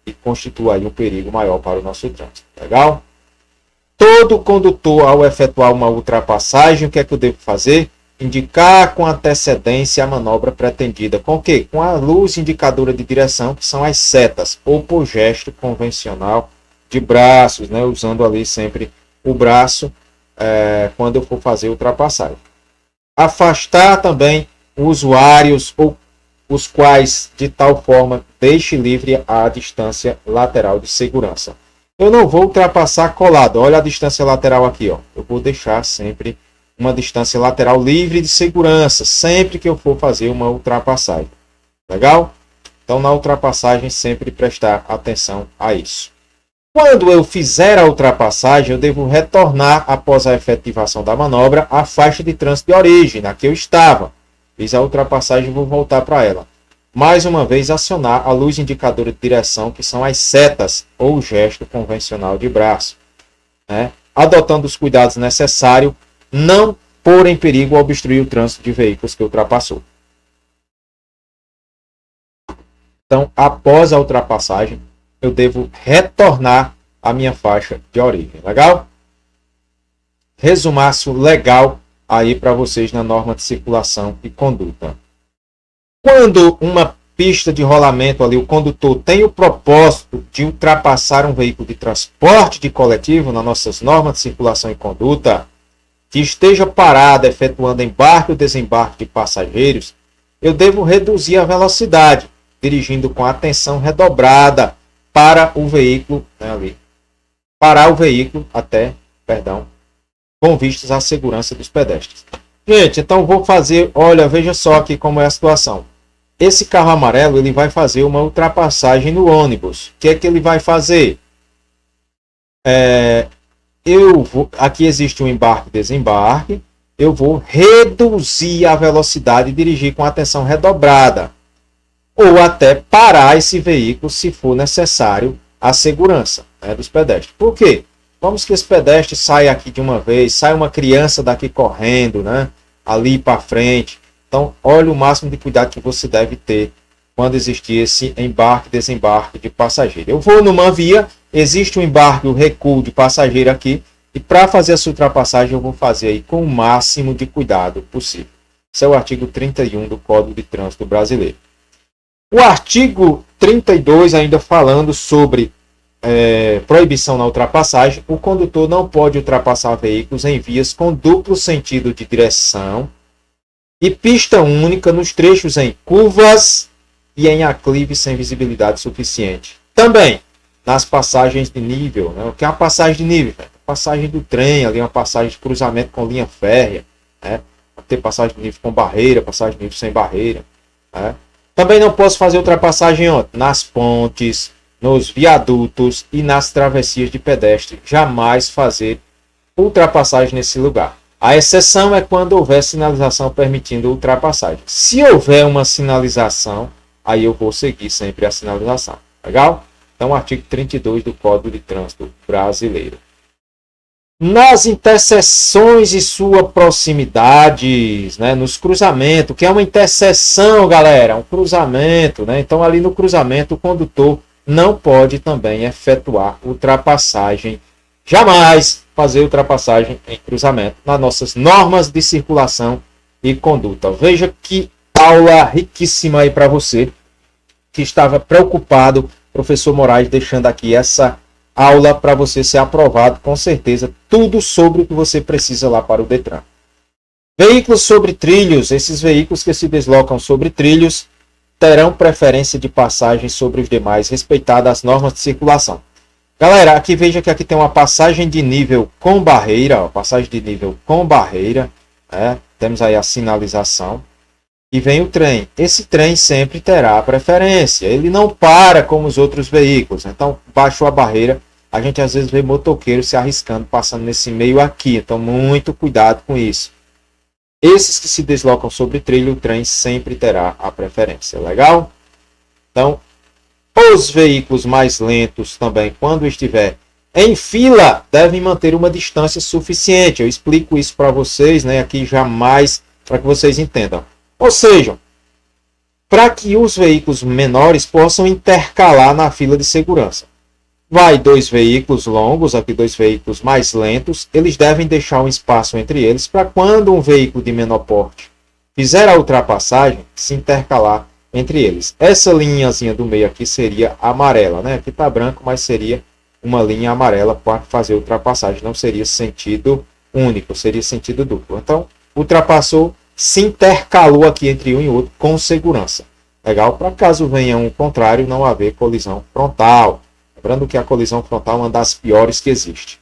e constitua aí um perigo maior para o nosso trânsito. Legal? Todo condutor, ao efetuar uma ultrapassagem, o que é que eu devo fazer? Indicar com antecedência a manobra pretendida. Com o quê? Com a luz indicadora de direção, que são as setas, ou por gesto convencional de braços, né? Usando ali sempre o braço quando eu for fazer ultrapassagem. Afastar também usuários ou os quais, de tal forma, deixe livre a distância lateral de segurança. Eu não vou ultrapassar colado. Olha a distância lateral aqui, ó. Eu vou deixar sempre uma distância lateral livre de segurança, sempre que eu for fazer uma ultrapassagem. Legal? Então, na ultrapassagem, sempre prestar atenção a isso. Quando eu fizer a ultrapassagem, eu devo retornar, após a efetivação da manobra, à faixa de trânsito de origem, na que eu estava. Fiz a ultrapassagem e vou voltar para ela. Mais uma vez, acionar a luz indicadora de direção, que são as setas ou o gesto convencional de braço, né? Adotando os cuidados necessários, não pôr em perigo ou obstruir o trânsito de veículos que ultrapassou. Então, após a ultrapassagem, eu devo retornar à minha faixa de origem. Legal? Resumaço legal aí para vocês na norma de circulação e conduta. Quando uma pista de rolamento ali, o condutor tem o propósito de ultrapassar um veículo de transporte de coletivo, nas nossas normas de circulação e conduta, que esteja parado efetuando embarque ou desembarque de passageiros, eu devo reduzir a velocidade, dirigindo com atenção redobrada para o veículo, né, ali, parar o veículo com vistas à segurança dos pedestres. Gente, então vou fazer, olha, veja só aqui como é a situação. Esse carro amarelo, ele vai fazer uma ultrapassagem no ônibus. O que é que ele vai fazer? Aqui existe um embarque e desembarque. Eu vou reduzir a velocidade e dirigir com atenção redobrada. Ou até parar esse veículo se for necessário a segurança, né, dos pedestres. Por quê? Vamos que esse pedestre saia aqui de uma vez, sai uma criança daqui correndo, né, ali para frente. Então, olha o máximo de cuidado que você deve ter quando existir esse embarque e desembarque de passageiro. Eu vou numa via, existe um embarque e um recuo de passageiro aqui, e para fazer essa ultrapassagem eu vou fazer aí com o máximo de cuidado possível. Esse é o artigo 31 do Código de Trânsito Brasileiro. O artigo 32, ainda falando sobre proibição na ultrapassagem, o condutor não pode ultrapassar veículos em vias com duplo sentido de direção e pista única nos trechos em curvas e em aclive sem visibilidade suficiente. Também nas passagens de nível, né? O que é uma passagem de nível? Passagem do trem, ali uma passagem de cruzamento com linha férrea, né? Ter passagem de nível com barreira, passagem de nível sem barreira, né? Também não posso fazer ultrapassagem nas pontes, nos viadutos e nas travessias de pedestre. Jamais fazer ultrapassagem nesse lugar. A exceção é quando houver sinalização permitindo ultrapassagem. Se houver uma sinalização, aí eu vou seguir sempre a sinalização. Legal? Então, artigo 32 do Código de Trânsito Brasileiro. Nas interseções e suas proximidades, né, nos cruzamentos, que é uma interseção, galera, um cruzamento, né? Então, ali no cruzamento, o condutor não pode também efetuar ultrapassagem, jamais fazer ultrapassagem em cruzamento, nas nossas normas de circulação e conduta. Veja que aula riquíssima aí para você que estava preocupado, professor Moraes, deixando aqui essa aula para você ser aprovado, com certeza, tudo sobre o que você precisa lá para o Detran. Veículos sobre trilhos, esses veículos que se deslocam sobre trilhos terão preferência de passagem sobre os demais, respeitadas as normas de circulação. Galera, aqui veja que aqui tem uma passagem de nível com barreira, ó, passagem de nível com barreira, temos aí a sinalização, e vem o trem. Esse trem sempre terá preferência, ele não para como os outros veículos, então baixou a barreira, a gente às vezes vê motoqueiro se arriscando, passando nesse meio aqui, então muito cuidado com isso. Esses que se deslocam sobre trilho, o trem sempre terá a preferência, legal? Então, os veículos mais lentos também, quando estiver em fila, devem manter uma distância suficiente. Eu explico isso para vocês, né, aqui jamais, para que vocês entendam. Ou seja, para que os veículos menores possam intercalar na fila de segurança. Vai dois veículos longos, aqui dois veículos mais lentos, eles devem deixar um espaço entre eles para quando um veículo de menor porte fizer a ultrapassagem, se intercalar entre eles. Essa linhazinha do meio aqui seria amarela, né? Aqui está branco, mas seria uma linha amarela para fazer ultrapassagem. Não seria sentido único, seria sentido duplo. Então, ultrapassou, se intercalou aqui entre um e outro com segurança. Legal? Para caso venha um contrário, não haver colisão frontal. Lembrando que a colisão frontal é uma das piores que existe.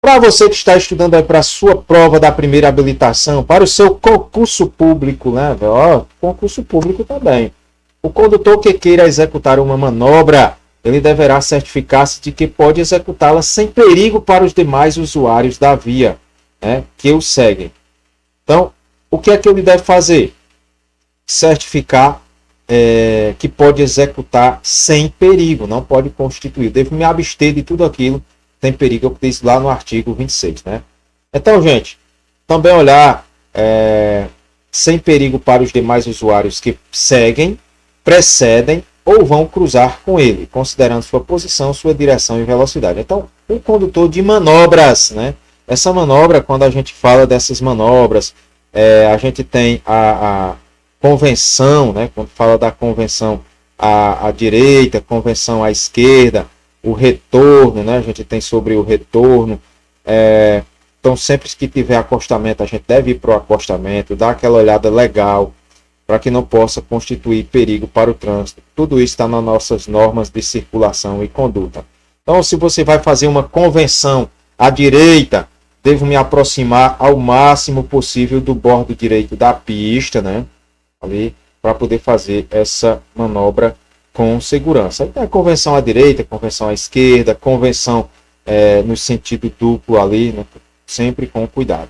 Para você que está estudando aí para a sua prova da primeira habilitação, para o seu concurso público, né? Ó, concurso público também. O condutor que queira executar uma manobra, ele deverá certificar-se de que pode executá-la sem perigo para os demais usuários da via, né, que o seguem. Então, o que é que ele deve fazer? Certificar que pode executar sem perigo, não pode constituir. Devo me abster de tudo aquilo que tem perigo, eu disse lá no artigo 26, né? Então, gente, também olhar sem perigo para os demais usuários que seguem, precedem ou vão cruzar com ele, considerando sua posição, sua direção e velocidade. Então, o condutor de manobras, né? Essa manobra, quando a gente fala dessas manobras, a gente tem a convenção, né? Quando fala da convenção à direita, convenção à esquerda, o retorno, né? A gente tem sobre o retorno. Então, sempre que tiver acostamento, a gente deve ir para o acostamento, dar aquela olhada legal, para que não possa constituir perigo para o trânsito. Tudo isso está nas nossas normas de circulação e conduta. Então, se você vai fazer uma convenção à direita, devo me aproximar ao máximo possível do bordo direito da pista, né? Ali, para poder fazer essa manobra com segurança. Aí tem a convenção à direita, convenção à esquerda, convenção no sentido duplo ali, né? Sempre com cuidado.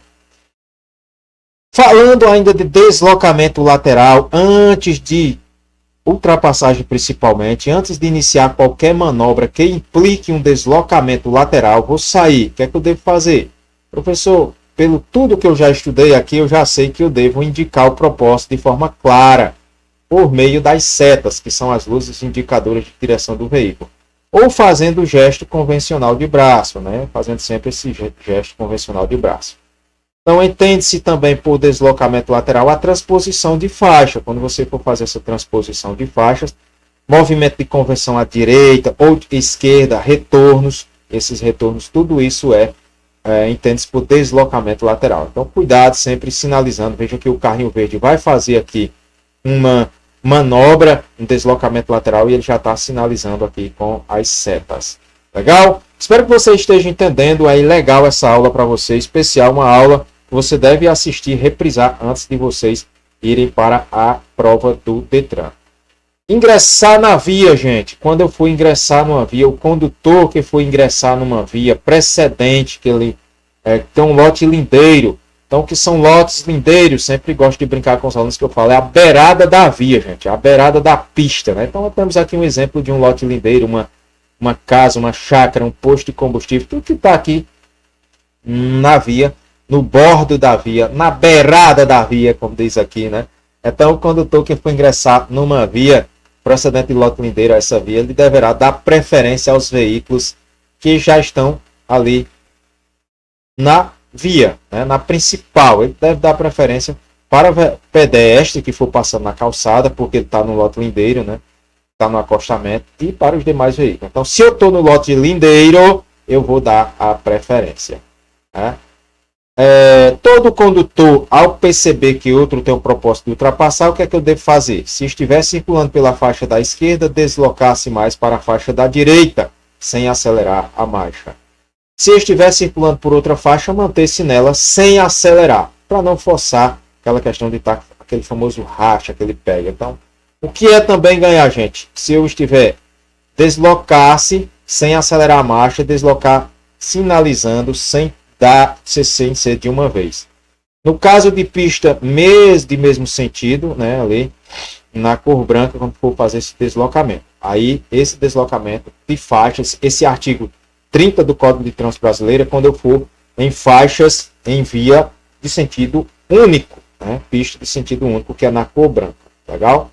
Falando ainda de deslocamento lateral, antes de ultrapassagem principalmente, antes de iniciar qualquer manobra que implique um deslocamento lateral, vou sair. O que é que eu devo fazer? Professor, pelo tudo que eu já estudei aqui, eu já sei que eu devo indicar o propósito de forma clara, por meio das setas, que são as luzes indicadoras de direção do veículo. Ou fazendo o gesto convencional de braço, né? Fazendo sempre esse gesto convencional de braço. Então, entende-se também por deslocamento lateral a transposição de faixa. Quando você for fazer essa transposição de faixas, movimento de convenção à direita ou à esquerda, retornos, esses retornos, tudo isso entende-se por deslocamento lateral. Então, cuidado, sempre sinalizando. Veja que o carrinho verde vai fazer aqui uma manobra, um deslocamento lateral, e ele já está sinalizando aqui com as setas. Legal? Espero que você esteja entendendo aí legal essa aula para você, especial, uma aula que você deve assistir, reprisar antes de vocês irem para a prova do Detran. Ingressar na via, gente. Quando eu fui ingressar numa via, o condutor que foi ingressar numa via precedente, que ele tem um lote lindeiro. Então, o que são lotes lindeiros? Sempre gosto de brincar com os alunos que eu falo. É a beirada da via, gente. A beirada da pista, né? Então, temos aqui um exemplo de um lote lindeiro, uma casa, uma chácara, um posto de combustível, tudo que está aqui na via, no bordo da via, na beirada da via, como diz aqui, né? Então, o condutor que for ingressar numa via procedente de lote lindeiro a essa via, ele deverá dar preferência aos veículos que já estão ali na via, né? Na principal. Ele deve dar preferência para o pedestre que for passando na calçada, porque ele está no lote lindeiro, né? Está no acostamento, e para os demais veículos. Então, se eu estou no lote lindeiro, eu vou dar a preferência, né? Todo condutor, ao perceber que outro tem o propósito de ultrapassar, o que é que eu devo fazer? Se estiver circulando pela faixa da esquerda, deslocar-se mais para a faixa da direita, sem acelerar a marcha. Se estiver circulando por outra faixa, manter-se nela sem acelerar, para não forçar aquela questão de estar aquele famoso racha, aquele pega. Então, o que é também ganhar, gente? Se eu estiver deslocar-se sem acelerar a marcha, deslocar sinalizando sem dar CC de uma vez. No caso de pista de mesmo sentido, né, ali na cor branca, quando for fazer esse deslocamento. Aí, esse deslocamento de faixas, esse artigo 30 do Código de Trânsito Brasileiro, quando eu for em faixas em via de sentido único, né, pista de sentido único, que é na cor branca. Legal?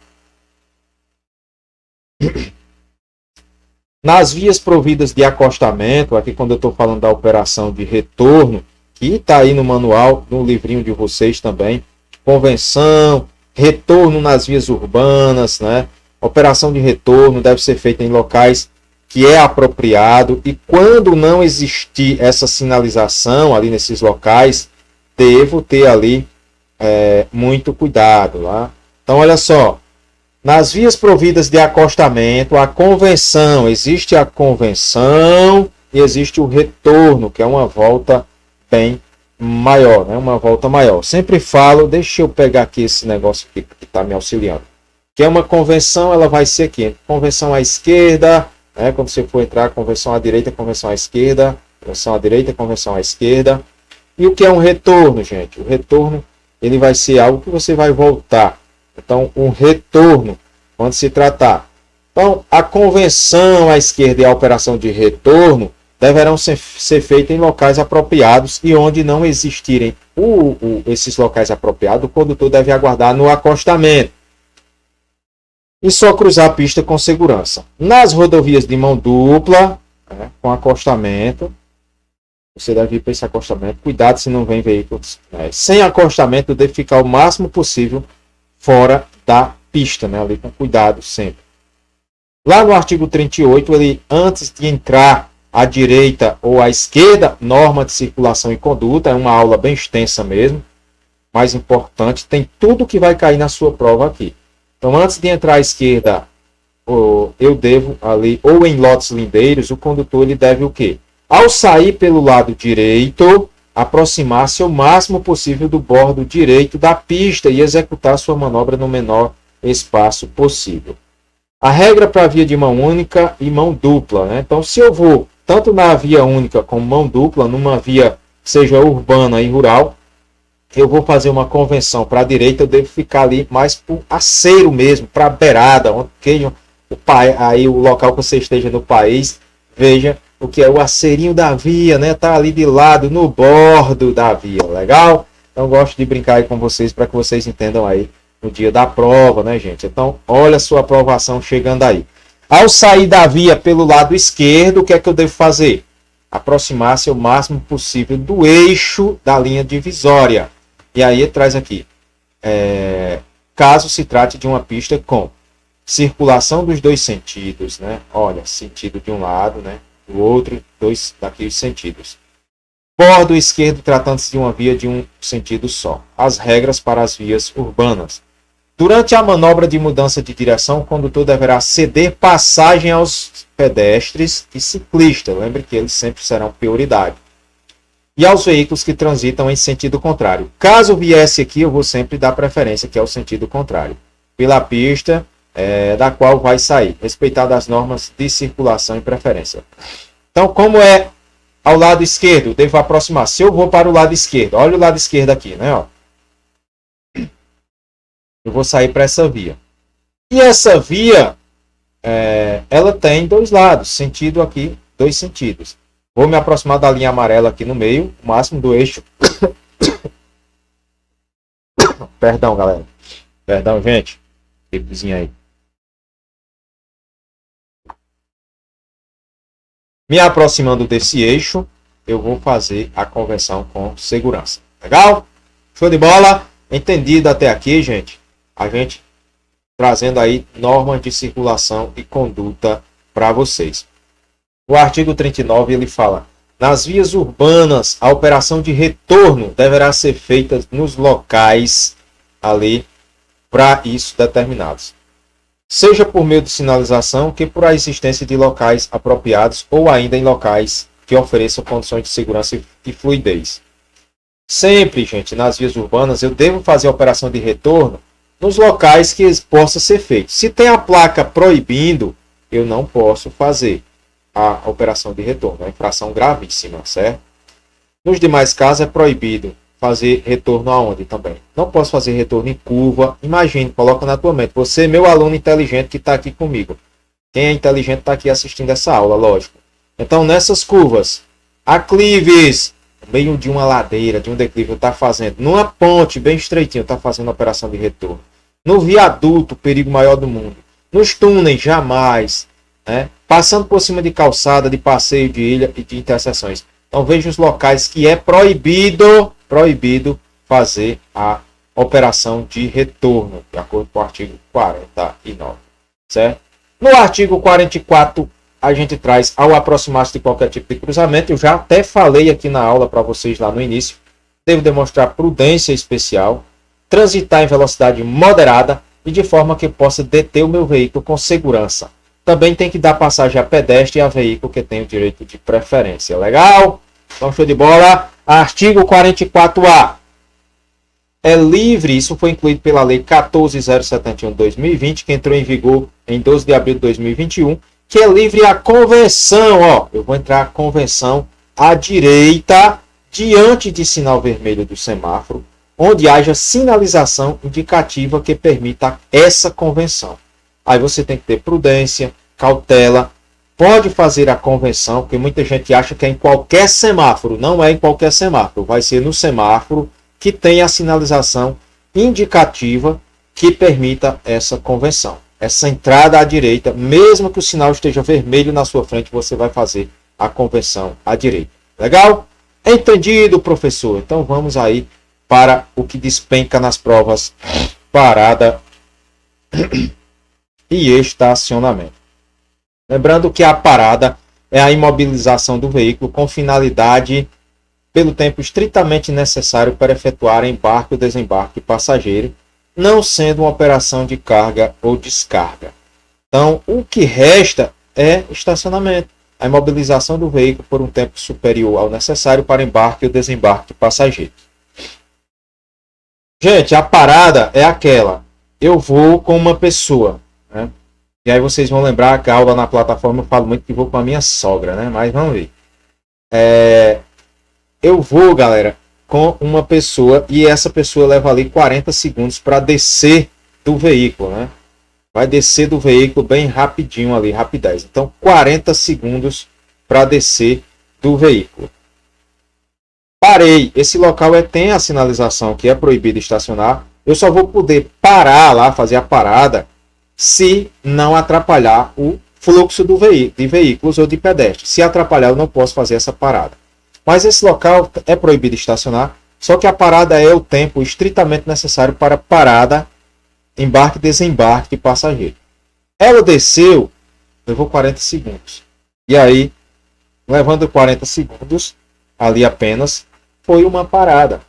Nas vias providas de acostamento, aqui quando eu estou falando da operação de retorno, que está aí no manual, no livrinho de vocês também, convenção, retorno nas vias urbanas, né? Operação de retorno deve ser feita em locais que é apropriado, e quando não existir essa sinalização ali nesses locais, devo ter ali muito cuidado, lá. Então, olha só. Nas vias providas de acostamento, a convenção, existe a convenção e existe o retorno, que é uma volta bem maior, né? Uma volta maior. Sempre falo, deixa eu pegar aqui esse negócio aqui que está me auxiliando. Que é uma convenção, ela vai ser aqui, convenção à esquerda, né? Quando você for entrar, convenção à direita, convenção à esquerda, convenção à direita, convenção à esquerda. E o que é um retorno, gente? O retorno, ele vai ser algo que você vai voltar. Então, um retorno, quando se tratar. Então, a convenção à esquerda e a operação de retorno deverão ser feitas em locais apropriados, e onde não existirem esses locais apropriados, o condutor deve aguardar no acostamento e só cruzar a pista com segurança. Nas rodovias de mão dupla, né, com acostamento, você deve ir para esse acostamento. Cuidado se não vem veículos. Sem acostamento, deve ficar o máximo possível fora da pista, né? Ali com cuidado sempre. Lá no artigo 38, ele, antes de entrar à direita ou à esquerda, norma de circulação e conduta, é uma aula bem extensa mesmo, mais importante, tem tudo que vai cair na sua prova aqui. Então, antes de entrar à esquerda, eu devo ali, ou em lotes lindeiros, o condutor ele deve o quê? Ao sair pelo lado direito, aproximar-se o máximo possível do bordo direito da pista e executar sua manobra no menor espaço possível. A regra para a via de mão única e mão dupla, né? Então, se eu vou tanto na via única como mão dupla, numa via seja urbana e rural, eu vou fazer uma convenção para a direita, eu devo ficar ali mais para o aceiro mesmo, para a beirada, onde aí o local que você esteja no país, veja o que é o aceirinho da via, né? Tá ali de lado, no bordo da via, legal? Então, gosto de brincar aí com vocês para que vocês entendam aí no dia da prova, né, gente? Então, olha a sua aprovação chegando aí. Ao sair da via pelo lado esquerdo, o que é que eu devo fazer? Aproximar-se o máximo possível do eixo da linha divisória. E aí ele traz aqui, caso se trate de uma pista com circulação dos dois sentidos, né? Olha, sentido de um lado, né? Do outro, dois daqueles sentidos. Bordo esquerdo tratando-se de uma via de um sentido só. As regras para as vias urbanas. Durante a manobra de mudança de direção, o condutor deverá ceder passagem aos pedestres e ciclistas. Lembre que eles sempre serão prioridade. E aos veículos que transitam em sentido contrário. Caso viesse aqui, eu vou sempre dar preferência, que é o sentido contrário. Pela pista da qual vai sair, respeitado as normas de circulação e preferência. Então, como é ao lado esquerdo, devo aproximar. Se eu vou para o lado esquerdo, olha o lado esquerdo aqui, né? Ó. Eu vou sair para essa via. E essa via, ela tem dois lados, sentido aqui, dois sentidos. Vou me aproximar da linha amarela aqui no meio, o máximo do eixo. Perdão, galera. Perdão, gente. Gripezinha aí. Me aproximando desse eixo, eu vou fazer a conversão com segurança. Legal? Show de bola? Entendido até aqui, gente? A gente trazendo aí normas de circulação e conduta para vocês. O artigo 39 ele fala: nas vias urbanas, a operação de retorno deverá ser feita nos locais ali para isso determinados. Seja por meio de sinalização, que por a existência de locais apropriados ou ainda em locais que ofereçam condições de segurança e fluidez. Sempre, gente, nas vias urbanas, eu devo fazer a operação de retorno nos locais que possa ser feito. Se tem a placa proibindo, eu não posso fazer a operação de retorno. É uma infração gravíssima, certo? Nos demais casos, é proibido fazer retorno aonde também? Não posso fazer retorno em curva. Imagine, coloca na tua mente. Você, meu aluno inteligente que está aqui comigo. Quem é inteligente está aqui assistindo essa aula, lógico. Então, nessas curvas, aclives, no meio de uma ladeira, de um declive, está fazendo. Numa ponte bem estreitinho, está fazendo a operação de retorno. No viaduto, o perigo maior do mundo. Nos túneis, jamais. Né? Passando por cima de calçada, de passeio de ilha e de interseções. Então, veja os locais que é proibido fazer a operação de retorno, de acordo com o artigo 49, certo? No artigo 44, a gente traz ao aproximar-se de qualquer tipo de cruzamento, eu já até falei aqui na aula para vocês lá no início, devo demonstrar prudência especial, transitar em velocidade moderada e de forma que possa deter o meu veículo com segurança. Também tem que dar passagem a pedestre e a veículo que tem o direito de preferência. Legal? Então, show de bola. Artigo 44A. É livre, isso foi incluído pela Lei 14.071 de 2020, que entrou em vigor em 12 de abril de 2021, que é livre a convenção. Ó, eu vou entrar a convenção à direita, diante de sinal vermelho do semáforo, onde haja sinalização indicativa que permita essa convenção. Aí você tem que ter prudência, cautela. Pode fazer a convenção, porque muita gente acha que é em qualquer semáforo. Não é em qualquer semáforo. Vai ser no semáforo que tem a sinalização indicativa que permita essa convenção. Essa entrada à direita, mesmo que o sinal esteja vermelho na sua frente, você vai fazer a convenção à direita. Legal? Entendido, professor? Então vamos aí para o que despenca nas provas: parada e estacionamento. Lembrando que a parada é a imobilização do veículo com finalidade pelo tempo estritamente necessário para efetuar embarque ou desembarque passageiro, não sendo uma operação de carga ou descarga. Então, o que resta é estacionamento. a imobilização do veículo por um tempo superior ao necessário para embarque ou desembarque de passageiros. Gente, a parada é aquela. Eu vou com uma pessoa, né? E aí vocês vão lembrar que a aula na plataforma eu falo muito que vou com a minha sogra, né? Mas vamos ver. Eu vou, galera, com uma pessoa e essa pessoa leva ali 40 segundos para descer do veículo, né? Vai descer do veículo bem rapidinho ali, rapidez. Então, 40 segundos para descer do veículo. Parei. Esse local tem a sinalização que é proibido estacionar. Eu só vou poder parar lá, fazer a parada, se não atrapalhar o fluxo de veículos ou de pedestres. Se atrapalhar, eu não posso fazer essa parada. Mas esse local é proibido estacionar, só que a parada é o tempo estritamente necessário para parada, embarque e desembarque de passageiro. Ela desceu, levou 40 segundos. E aí, levando 40 segundos, ali apenas, foi uma parada.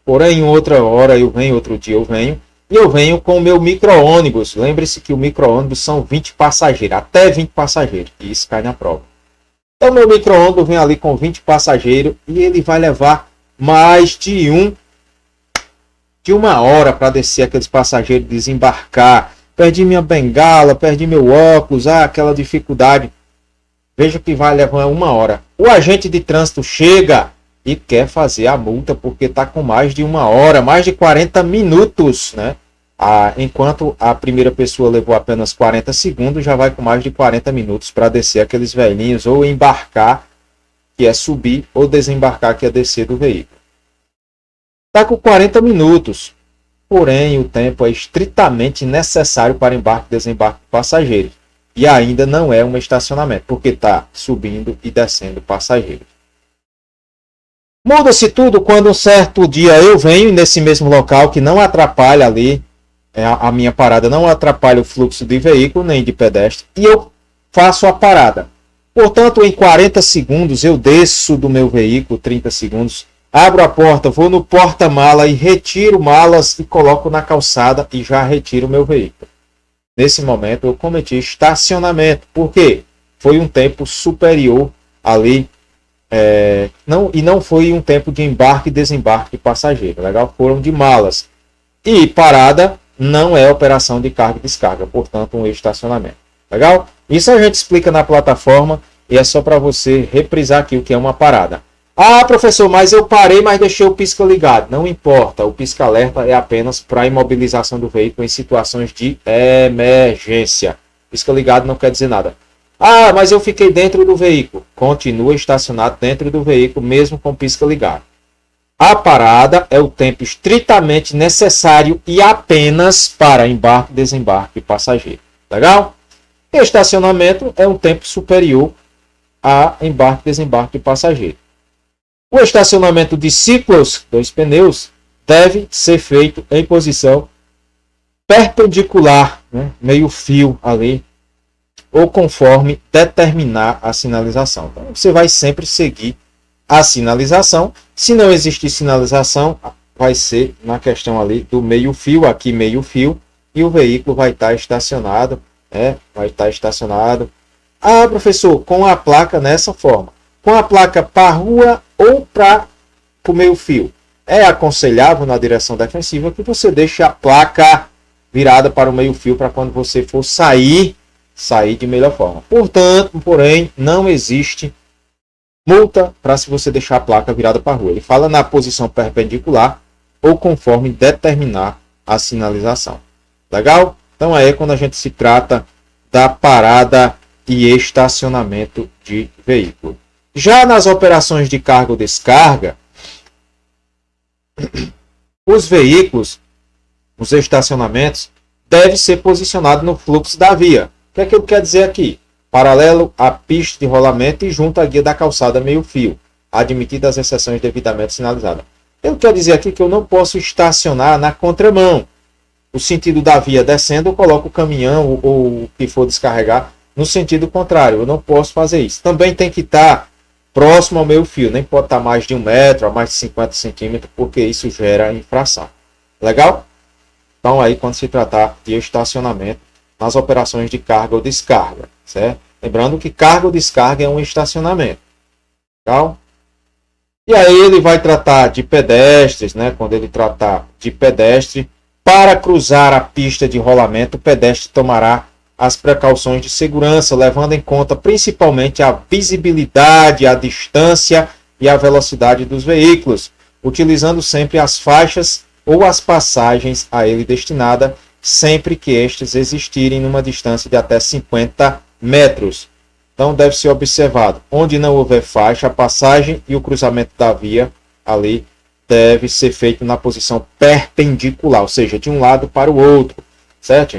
Porém, outra hora eu venho, outro dia eu venho, e eu venho com o meu micro-ônibus. Lembre-se que o micro-ônibus são 20 passageiros, até 20 passageiros, e isso cai na prova. Então, meu micro-ônibus vem ali com 20 passageiros e ele vai levar mais de uma hora para descer aqueles passageiros, desembarcar. Perdi minha bengala, perdi meu óculos, aquela dificuldade. Veja que vai levar uma hora. O agente de trânsito chega e quer fazer a multa porque está com mais de uma hora, mais de 40 minutos, né? Enquanto a primeira pessoa levou apenas 40 segundos, já vai com mais de 40 minutos para descer aqueles velhinhos, ou embarcar, que é subir, ou desembarcar, que é descer do veículo. Está com 40 minutos, porém o tempo é estritamente necessário para embarque e desembarque de passageiros. E ainda não é um estacionamento, porque está subindo e descendo passageiros. Muda-se tudo quando um certo dia eu venho nesse mesmo local que não atrapalha ali, a minha parada não atrapalha o fluxo de veículo nem de pedestre, e eu faço a parada. Portanto, em 40 segundos eu desço do meu veículo, 30 segundos, abro a porta, vou no porta-mala e retiro malas e coloco na calçada e já retiro o meu veículo. Nesse momento eu cometi estacionamento, porque foi um tempo superior ali, não foi um tempo de embarque e desembarque de passageiro, legal? Foram de malas. E parada não é operação de carga e descarga, portanto um estacionamento, legal? Isso a gente explica na plataforma e é só para você reprisar aqui o que é uma parada. Ah, professor, mas eu parei, mas deixei o pisca ligado. Não importa, o pisca-alerta é apenas para imobilização do veículo em situações de emergência. Pisca ligado não quer dizer nada. Ah, mas eu fiquei dentro do veículo. Continua estacionado dentro do veículo, mesmo com pisca ligado. A parada é o tempo estritamente necessário e apenas para embarque e desembarque de passageiro. Legal? Estacionamento é um tempo superior a embarque e desembarque de passageiro. O estacionamento de ciclos, 2 pneus, deve ser feito em posição perpendicular, né? Meio fio ali, ou conforme determinar a sinalização. Então, você vai sempre seguir a sinalização. Se não existir sinalização, vai ser na questão ali do meio fio, aqui meio fio, e o veículo vai estar estacionado, vai estar estacionado. Ah, professor, com a placa nessa forma. Com a placa para a rua ou para o meio fio. É aconselhável na direção defensiva que você deixe a placa virada para o meio fio para quando você for sair de melhor forma. Portanto, porém, não existe multa para se você deixar a placa virada para a rua. Ele fala na posição perpendicular ou conforme determinar a sinalização. Legal? Então aí é quando a gente se trata da parada e estacionamento de veículo. Já nas operações de carga ou descarga, os veículos, os estacionamentos, devem ser posicionados no fluxo da via. O que é que ele quer dizer aqui? Paralelo à pista de rolamento e junto à guia da calçada meio fio, admitidas as exceções devidamente sinalizadas. Ele quer dizer aqui que eu não posso estacionar na contramão. O sentido da via descendo, eu coloco o caminhão ou o que for descarregar no sentido contrário. Eu não posso fazer isso. Também tem que estar próximo ao meio fio. Nem pode estar mais de 1 metro, a mais de 50 centímetros, porque isso gera infração. Legal? Então aí quando se tratar de estacionamento nas operações de carga ou descarga, certo? Lembrando que carga ou descarga é um estacionamento. Legal? E aí ele vai tratar de pedestres, né? Quando ele tratar de pedestre, para cruzar a pista de rolamento, o pedestre tomará as precauções de segurança, levando em conta principalmente a visibilidade, a distância e a velocidade dos veículos, utilizando sempre as faixas ou as passagens a ele destinada, sempre que estes existirem numa distância de até 50 metros. Então deve ser observado, onde não houver faixa, a passagem e o cruzamento da via ali deve ser feito na posição perpendicular, ou seja, de um lado para o outro, certo?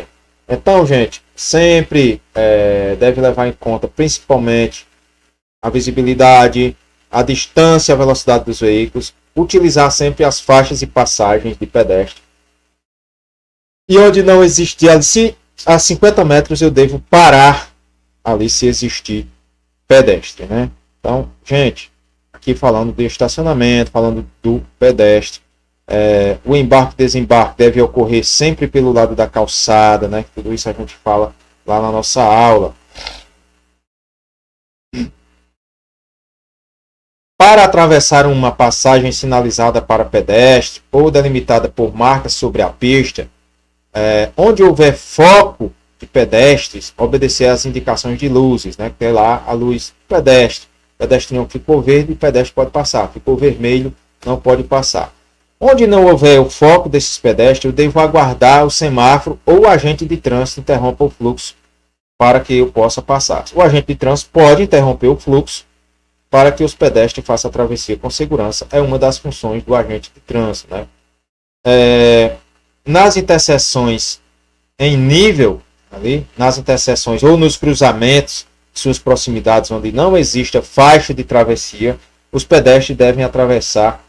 Então, gente, sempre deve levar em conta principalmente a visibilidade, a distância, a velocidade dos veículos, utilizar sempre as faixas e passagens de pedestre. E onde não existir, se a 50 metros eu devo parar ali se existir pedestre, né? Então, gente, aqui falando de estacionamento, falando do pedestre, o embarque e desembarque deve ocorrer sempre pelo lado da calçada, né? Tudo isso a gente fala lá na nossa aula. Para atravessar uma passagem sinalizada para pedestre ou delimitada por marcas sobre a pista, onde houver foco de pedestres, obedecer às indicações de luzes, né? Que é lá a luz pedestre. Pedestriano ficou verde, o pedestre pode passar. Ficou vermelho, não pode passar. Onde não houver o foco desses pedestres, eu devo aguardar o semáforo ou o agente de trânsito interrompa o fluxo para que eu possa passar. O agente de trânsito pode interromper o fluxo para que os pedestres façam a travessia com segurança. É uma das funções do agente de trânsito, né? Nas interseções em nível, ali, nas interseções ou nos cruzamentos, suas proximidades onde não exista faixa de travessia, os pedestres devem atravessar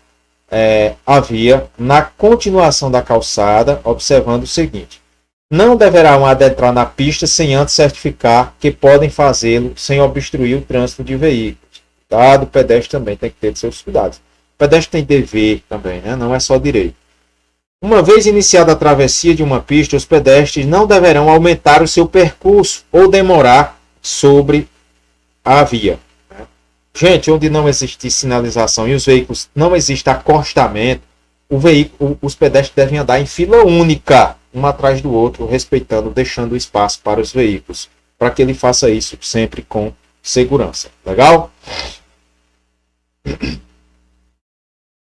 a via na continuação da calçada, observando o seguinte: não deverão adentrar na pista sem antes certificar que podem fazê-lo sem obstruir o trânsito de veículos. O pedestre também tem que ter seus cuidados. O pedestre tem dever também, né? Não é só direito. Uma vez iniciada a travessia de uma pista, os pedestres não deverão aumentar o seu percurso ou demorar sobre a via. Gente, onde não existe sinalização e os veículos não existe acostamento, os pedestres devem andar em fila única, um atrás do outro, respeitando, deixando espaço para os veículos, para que ele faça isso sempre com segurança. Legal?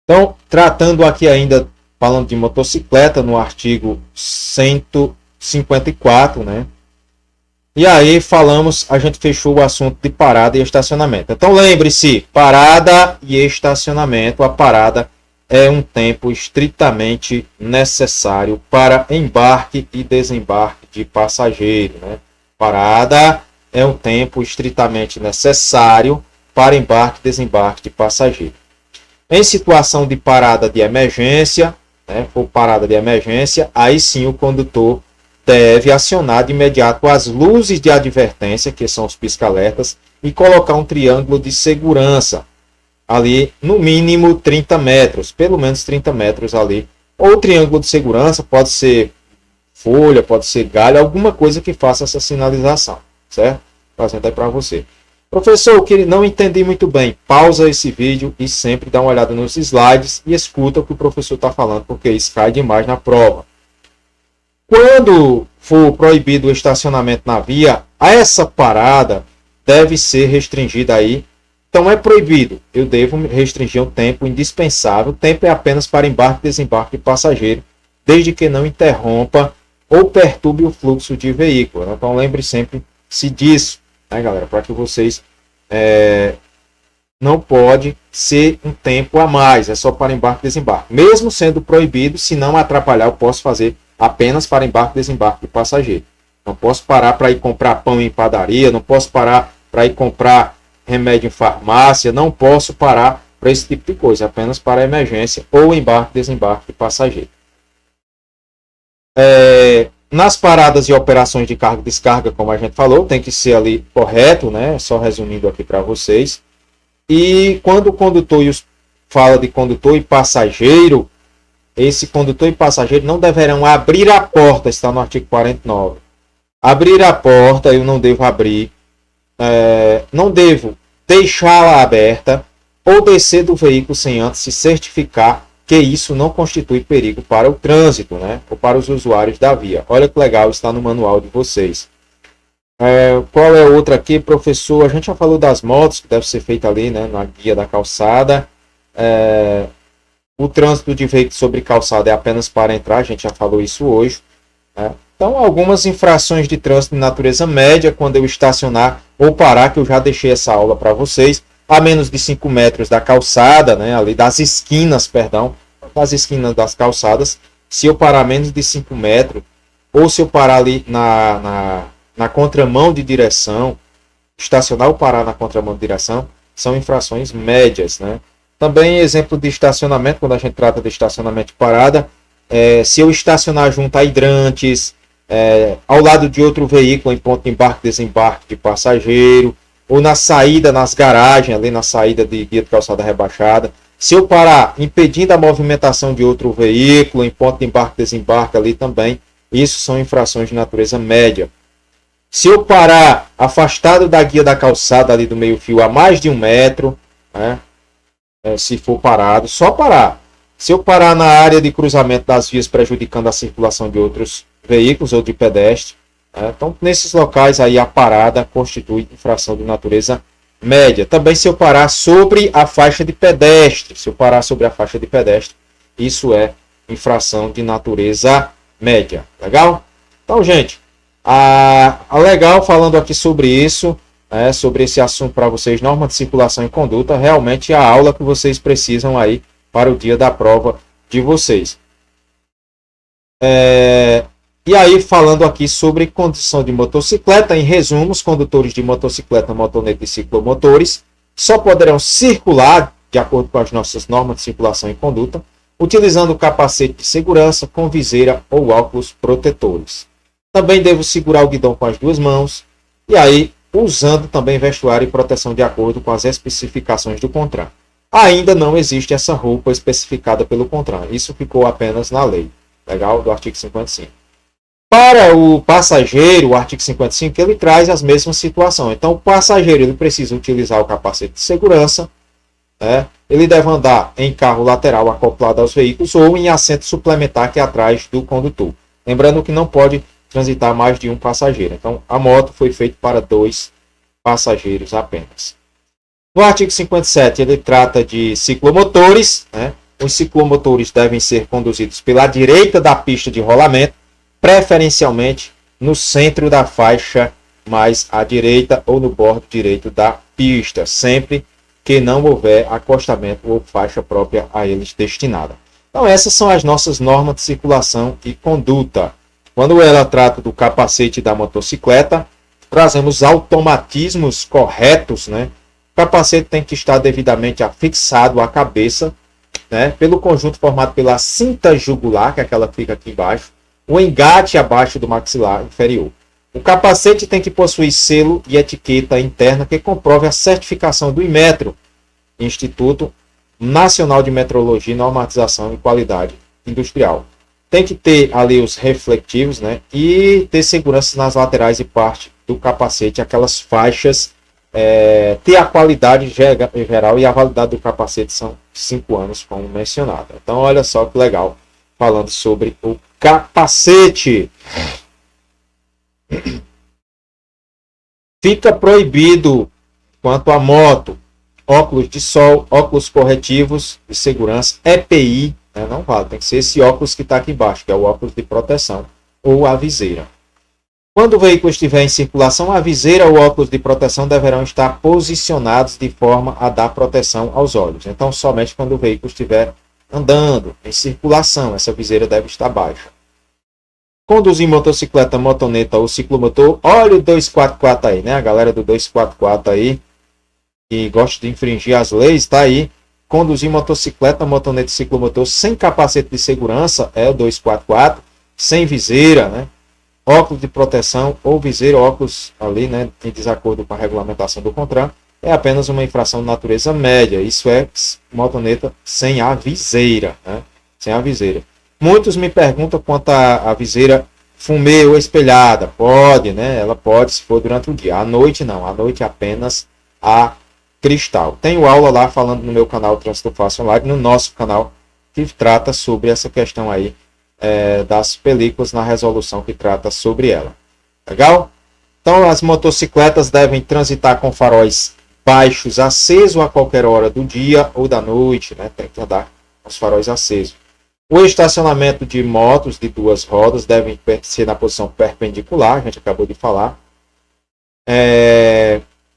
Então, tratando aqui ainda, falando de motocicleta, no artigo 154, né? E aí a gente fechou o assunto de parada e estacionamento. Então lembre-se, parada e estacionamento, a parada é um tempo estritamente necessário para embarque e desembarque de passageiro, né? Parada é um tempo estritamente necessário para embarque e desembarque de passageiro. Em situação de parada de emergência, né, for parada de emergência, aí sim o condutor deve acionar de imediato as luzes de advertência, que são os pisca-alertas, e colocar um triângulo de segurança ali, no mínimo 30 metros, pelo menos 30 metros ali. Ou triângulo de segurança, pode ser folha, pode ser galho, alguma coisa que faça essa sinalização, certo? Vou apresentar para você. Professor, eu que não entendi muito bem, pausa esse vídeo e sempre dá uma olhada nos slides e escuta o que o professor está falando, porque isso cai demais na prova. Quando for proibido o estacionamento na via, essa parada deve ser restringida aí. Então é proibido. Eu devo restringir um tempo indispensável. O tempo é apenas para embarque e desembarque de passageiro, desde que não interrompa ou perturbe o fluxo de veículo. Então lembre sempre-se disso, né, galera? Para que vocês não pode ser um tempo a mais. É só para embarque e desembarque. Mesmo sendo proibido, se não atrapalhar, eu posso fazer apenas para embarque e desembarque de passageiro. Não posso parar para ir comprar pão em padaria, não posso parar para ir comprar remédio em farmácia, não posso parar para esse tipo de coisa, apenas para emergência ou embarque e desembarque de passageiro. Nas paradas e operações de carga e descarga, como a gente falou, tem que ser ali correto, né? Só resumindo aqui para vocês. E quando o condutor fala de condutor e passageiro, esse condutor e passageiro não deverão abrir a porta, está no artigo 49. Abrir a porta, eu não devo abrir não devo deixá-la aberta ou descer do veículo sem antes se certificar que isso não constitui perigo para o trânsito, né? Ou para os usuários da via. Olha que legal, está no manual de vocês. Qual é outra aqui, professor? A gente já falou das motos, que deve ser feita ali, né, na guia da calçada. O trânsito de veículos sobre calçada é apenas para entrar, a gente já falou isso hoje, né? Então, algumas infrações de trânsito de natureza média, quando eu estacionar ou parar, que eu já deixei essa aula para vocês, a menos de 5 metros da calçada, né, ali das esquinas, perdão, das esquinas das calçadas. Se eu parar menos de 5 metros, ou se eu parar ali na contramão de direção, estacionar ou parar na contramão de direção, são infrações médias, né? Também exemplo de estacionamento, quando a gente trata de estacionamento de parada, se eu estacionar junto a hidrantes, ao lado de outro veículo em ponto de embarque e desembarque de passageiro, ou na saída, nas garagens, ali na saída de guia de calçada rebaixada. Se eu parar impedindo a movimentação de outro veículo em ponto de embarque e desembarque ali também, isso são infrações de natureza média. Se eu parar afastado da guia da calçada ali do meio-fio a mais de 1 metro, né, se for parado, só parar. Se eu parar na área de cruzamento das vias prejudicando a circulação de outros veículos ou de pedestre, então nesses locais aí a parada constitui infração de natureza média. Também se eu parar sobre a faixa de pedestre, isso é infração de natureza média. Legal? Então, gente, legal falando aqui sobre isso, sobre esse assunto para vocês, norma de circulação e conduta, realmente a aula que vocês precisam aí para o dia da prova de vocês. E aí, falando aqui sobre condução de motocicleta, em resumo, os condutores de motocicleta, motoneta e ciclomotores só poderão circular, de acordo com as nossas normas de circulação e conduta, utilizando capacete de segurança com viseira ou óculos protetores. Também devo segurar o guidão com as 2 mãos, e aí, usando também vestuário e proteção de acordo com as especificações do CONTRAN. Ainda não existe essa roupa especificada pelo CONTRAN, isso ficou apenas na lei, legal, do artigo 55. Para o passageiro, o artigo 55, ele traz as mesmas situações. Então, o passageiro ele precisa utilizar o capacete de segurança, ele deve andar em carro lateral acoplado aos veículos ou em assento suplementar que é atrás do condutor. Lembrando que não pode transitar mais de um passageiro. Então, a moto foi feita para 2 passageiros apenas. No artigo 57, ele trata de ciclomotores. Os ciclomotores devem ser conduzidos pela direita da pista de rolamento, preferencialmente no centro da faixa mais à direita ou no bordo direito da pista, sempre que não houver acostamento ou faixa própria a eles destinada. Então essas são as nossas normas de circulação e conduta. Quando ela trata do capacete da motocicleta, trazemos automatismos corretos, O capacete tem que estar devidamente afixado à cabeça, pelo conjunto formado pela cinta jugular, que é aquela que fica aqui embaixo, o engate abaixo do maxilar inferior. O capacete tem que possuir selo e etiqueta interna que comprove a certificação do Inmetro, Instituto Nacional de Metrologia, Normatização e Qualidade Industrial. Tem que ter ali os reflectivos, e ter segurança nas laterais e parte do capacete, aquelas faixas, ter a qualidade geral e a validade do capacete são 5 anos, como mencionado. Então, olha só que legal, falando sobre o capacete. Fica proibido, quanto à moto, óculos de sol, óculos corretivos de segurança, EPI, não vale, tem que ser esse óculos que está aqui embaixo, que é o óculos de proteção, ou a viseira. Quando o veículo estiver em circulação, a viseira ou óculos de proteção deverão estar posicionados de forma a dar proteção aos olhos. Então, somente quando o veículo estiver andando, em circulação, essa viseira deve estar baixa. Conduzir motocicleta, motoneta ou ciclomotor, olha o 244 aí, A galera do 244 aí, que gosta de infringir as leis, tá aí. Conduzir motocicleta, motoneta e ciclomotor sem capacete de segurança, é o 244, sem viseira, Óculos de proteção ou viseira, óculos ali, em desacordo com a regulamentação do CONTRAN, é apenas uma infração de natureza média. Isso é motoneta sem a viseira, Sem a viseira. Muitos me perguntam quanto à viseira fumê ou espelhada? Pode, né? Ela pode se for durante o dia. À noite não, à noite apenas a cristal. Tenho aula lá falando no meu canal Trânsito Fácil Online, no nosso canal, que trata sobre essa questão aí das películas na resolução que trata sobre ela. Legal? Então as motocicletas devem transitar com faróis baixos acesos a qualquer hora do dia ou da noite, né? Tem que andar com os faróis acesos. O estacionamento de motos de duas rodas deve ser na posição perpendicular, a gente acabou de falar.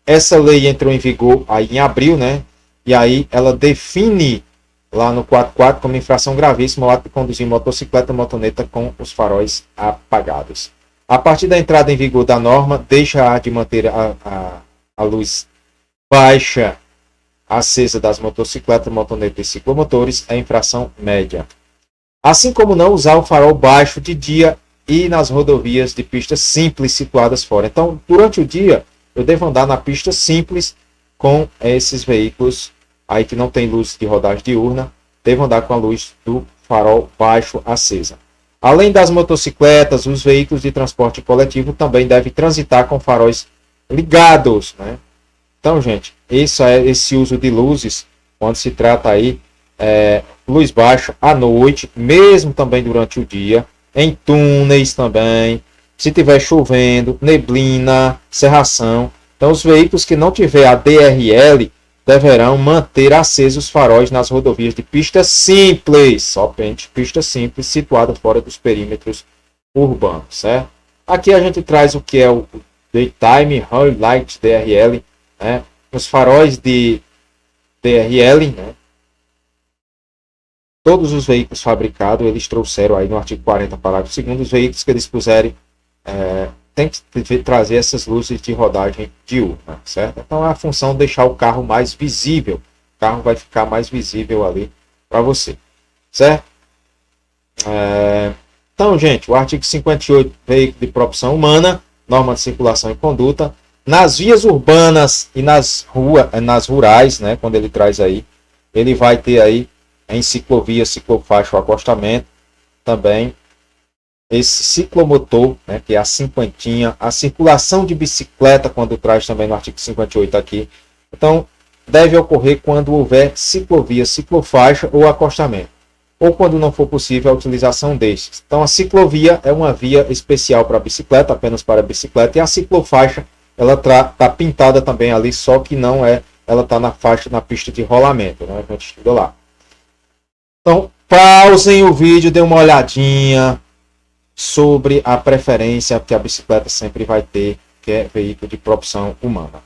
Essa lei entrou em vigor aí em abril, né? E aí ela define lá no 44 como infração gravíssima o ato de conduzir motocicleta ou motoneta com os faróis apagados. A partir da entrada em vigor da norma, deixa de manter a luz baixa acesa das motocicletas, motonetas e ciclomotores é infração média. Assim como não usar o farol baixo de dia e nas rodovias de pistas simples situadas fora. Então, durante o dia, eu devo andar na pista simples com esses veículos aí que não tem luz de rodagem diurna, devo andar com a luz do farol baixo acesa. Além das motocicletas, os veículos de transporte coletivo também devem transitar com faróis ligados, né? Então, gente, esse uso de luzes, quando se trata aí luz baixa à noite, mesmo também durante o dia, em túneis também, se tiver chovendo, neblina, cerração. Então, os veículos que não tiver a DRL deverão manter acesos os faróis nas rodovias de pista simples, somente pista simples, situada fora dos perímetros urbanos, certo? Aqui a gente traz o que é o Daytime Running Light DRL, né? Os faróis de DRL, né? Todos os veículos fabricados, eles trouxeram aí no artigo 40, parágrafo 2º, os veículos que eles puserem tem que trazer essas luzes de rodagem diurna, certo? Então, é a função de deixar o carro mais visível. O carro vai ficar mais visível ali para você, certo? Então, gente, o artigo 58, veículo de propulsão humana, norma de circulação e conduta. Nas vias urbanas e nas rurais, né, quando ele traz aí, ele vai ter aí em ciclovia, ciclofaixa ou acostamento, também esse ciclomotor, né, que é a cinquentinha, a circulação de bicicleta, quando traz também no artigo 58 aqui. Então, deve ocorrer quando houver ciclovia, ciclofaixa ou acostamento, ou quando não for possível a utilização destes. Então, a ciclovia é uma via especial para bicicleta, apenas para bicicleta, e a ciclofaixa, ela está pintada também ali, só que não é, ela está na faixa, na pista de rolamento, né, a gente estuda lá. Então, pausem o vídeo, dê uma olhadinha sobre a preferência que a bicicleta sempre vai ter, que é veículo de propulsão humana.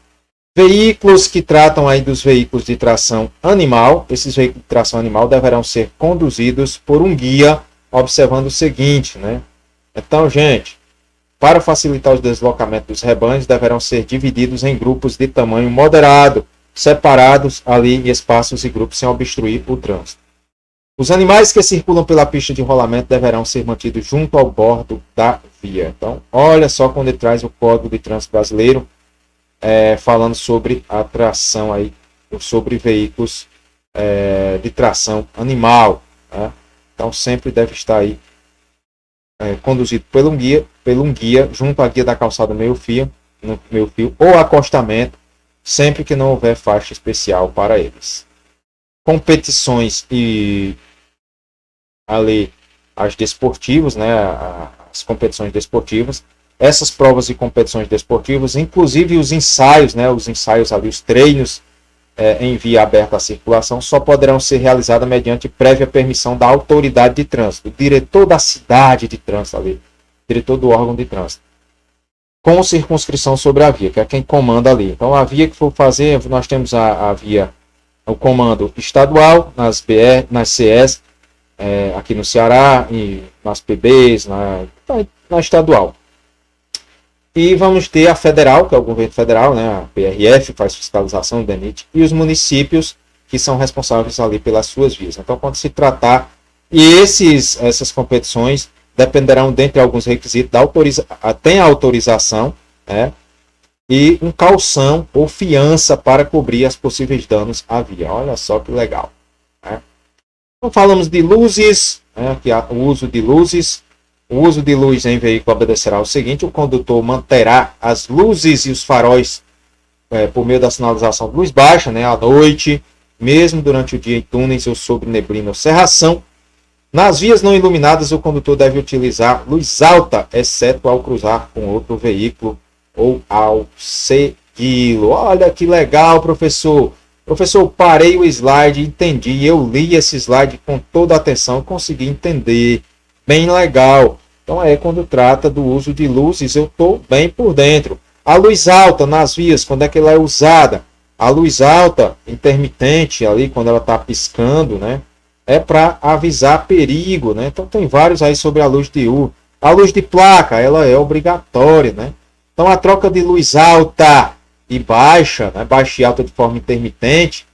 Veículos que tratam aí dos veículos de tração animal, esses veículos de tração animal deverão ser conduzidos por um guia, observando o seguinte, né? Então, gente, para facilitar o deslocamento dos rebanhos, deverão ser divididos em grupos de tamanho moderado, separados ali em espaços e grupos sem obstruir o trânsito. Os animais que circulam pela pista de rolamento deverão ser mantidos junto ao bordo da via. Então, olha só quando ele traz o Código de Trânsito Brasileiro, falando sobre a tração aí, sobre veículos de tração animal, né? Então, sempre deve estar aí conduzido por um guia, junto à guia da calçada meio-fio, ou acostamento, sempre que não houver faixa especial para eles. Competições e ali as desportivas, né, as competições desportivas, essas provas e competições desportivas, inclusive os ensaios, né, os ensaios ali, os treinos em via aberta à circulação, só poderão ser realizados mediante prévia permissão da autoridade de trânsito, o diretor da cidade de trânsito ali, diretor do órgão de trânsito, com circunscrição sobre a via, que é quem comanda ali. Então, a via que for fazer, nós temos a via, o comando estadual, nas BR, nas CS, aqui no Ceará, e nas PBs, na estadual. E vamos ter a federal, que é o governo federal, né, a PRF, faz fiscalização do DENIT, e os municípios, que são responsáveis ali pelas suas vias. Então, quando se tratar, e essas competições dependerão, dentre alguns requisitos, tem a autorização, né, e um calção ou fiança para cobrir as possíveis danos à via. Olha só que legal, né? Então, falamos de luzes, né, que o uso de luzes. O uso de luz em veículo obedecerá ao seguinte: o condutor manterá as luzes e os faróis por meio da sinalização de luz baixa, né, à noite, mesmo durante o dia em túneis ou sob neblina ou cerração. Nas vias não iluminadas, o condutor deve utilizar luz alta, exceto ao cruzar com outro veículo ou ao segui-lo. Olha que legal, professor. Professor, parei o slide, entendi. Eu li esse slide com toda a atenção, consegui entender. Bem legal. Então, quando trata do uso de luzes, eu estou bem por dentro. A luz alta nas vias, quando é que ela é usada? A luz alta, intermitente, ali, quando ela está piscando, né? É para avisar perigo, né? Então, tem vários aí sobre a luz de U. A luz de placa, ela é obrigatória, né? Então, a troca de luz alta e baixa, né? Baixa e alta de forma intermitente,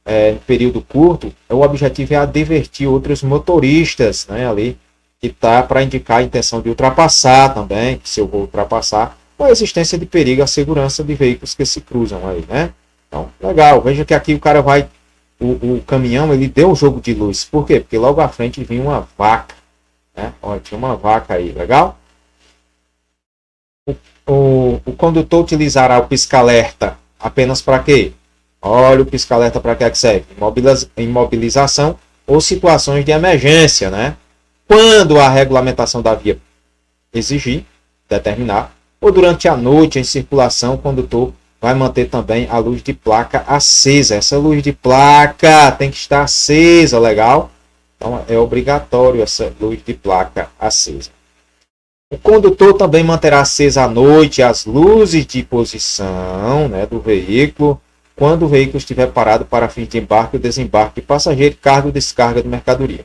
em período curto, o objetivo é advertir outros motoristas, né? Ali, que está para indicar a intenção de ultrapassar também, se eu vou ultrapassar, ou a existência de perigo à segurança de veículos que se cruzam aí, né? Então, legal. Veja que aqui o cara vai, o caminhão, ele deu um jogo de luz. Por quê? Porque logo à frente vinha uma vaca, né? Olha, tinha uma vaca aí, legal? O condutor utilizará o pisca-alerta apenas para quê? Olha o pisca-alerta para que serve? Imobilização ou situações de emergência, né? Quando a regulamentação da via exigir, determinar, ou durante a noite em circulação, o condutor vai manter também a luz de placa acesa. Essa luz de placa tem que estar acesa, legal? Então é obrigatório essa luz de placa acesa. O condutor também manterá acesa à noite as luzes de posição, né, do veículo, quando o veículo estiver parado para fins de embarque ou desembarque de passageiro, carga ou descarga de mercadoria.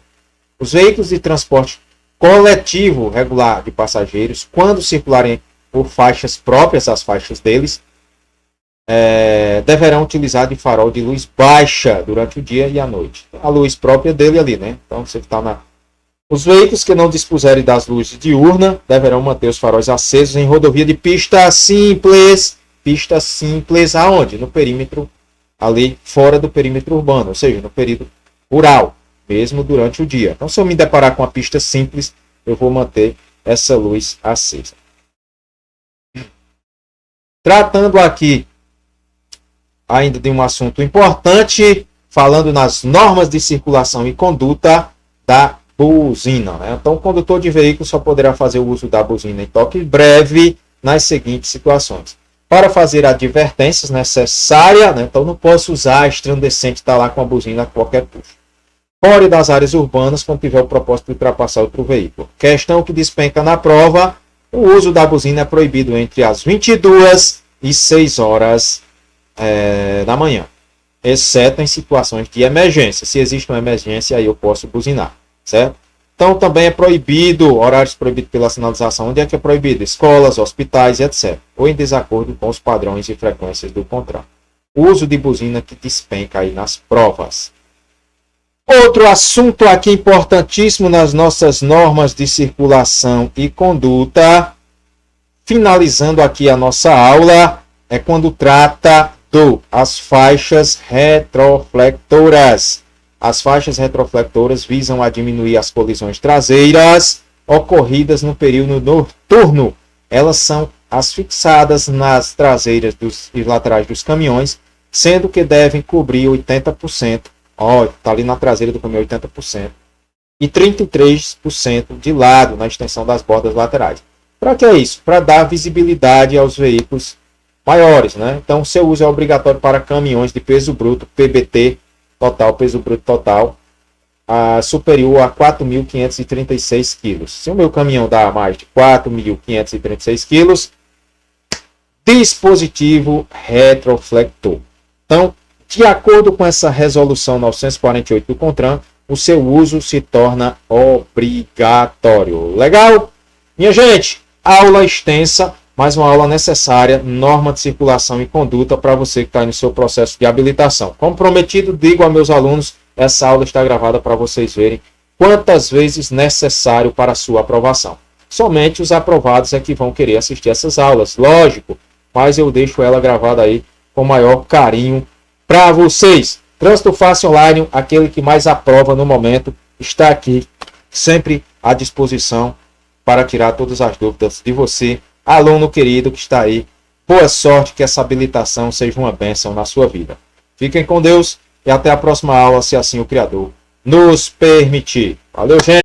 Os veículos de transporte coletivo regular de passageiros, quando circularem por faixas próprias, as faixas deles, deverão utilizar de farol de luz baixa durante o dia e a noite. A luz própria dele ali, né? Então você está na... Os veículos que não dispuserem das luzes diurna deverão manter os faróis acesos em rodovia de pista simples. Pista simples aonde? No perímetro, ali fora do perímetro urbano, ou seja, no período rural, mesmo durante o dia. Então, se eu me deparar com a pista simples, eu vou manter essa luz acesa. Tratando aqui ainda de um assunto importante, falando nas normas de circulação e conduta da buzina, né? Então, o condutor de veículo só poderá fazer o uso da buzina em toque breve nas seguintes situações: para fazer advertências necessárias, né? Então não posso usar estrandecente, estar lá com a buzina a qualquer puxo. Fora das áreas urbanas, quando tiver o propósito de ultrapassar outro veículo. Questão que despenca na prova: o uso da buzina é proibido entre as 22 e 6 horas da manhã, exceto em situações de emergência. Se existe uma emergência, aí eu posso buzinar, certo? Então também é proibido, horários proibidos pela sinalização. Onde é que é proibido? Escolas, hospitais, etc. Ou em desacordo com os padrões e frequências do contrato. O uso de buzina que despenca aí nas provas. Outro assunto aqui importantíssimo nas nossas normas de circulação e conduta, finalizando aqui a nossa aula, é quando trata as faixas retrofletoras. As faixas retrofletoras visam a diminuir as colisões traseiras ocorridas no período noturno. Elas são as fixadas nas traseiras e laterais dos caminhões, sendo que devem cobrir 80%. Está ali na traseira do caminhão 80%. E 33% de lado na extensão das bordas laterais. Para que é isso? Para dar visibilidade aos veículos maiores, né? Então, seu uso é obrigatório para caminhões de peso bruto, PBT, total, peso bruto total, superior a 4.536 kg. Se o meu caminhão dá mais de 4.536 kg, dispositivo retroflector. Então, de acordo com essa resolução 948 do CONTRAN, o seu uso se torna obrigatório. Legal? Minha gente, aula extensa, mas uma aula necessária, norma de circulação e conduta para você que está no seu processo de habilitação. Como prometido, digo a meus alunos, essa aula está gravada para vocês verem quantas vezes necessário para a sua aprovação. Somente os aprovados é que vão querer assistir essas aulas, lógico, mas eu deixo ela gravada aí com maior carinho para vocês. Trânsito Fácil Online, aquele que mais aprova no momento, está aqui, sempre à disposição para tirar todas as dúvidas de você, aluno querido que está aí. Boa sorte, que essa habilitação seja uma bênção na sua vida. Fiquem com Deus e até a próxima aula, se assim o Criador nos permitir. Valeu, gente!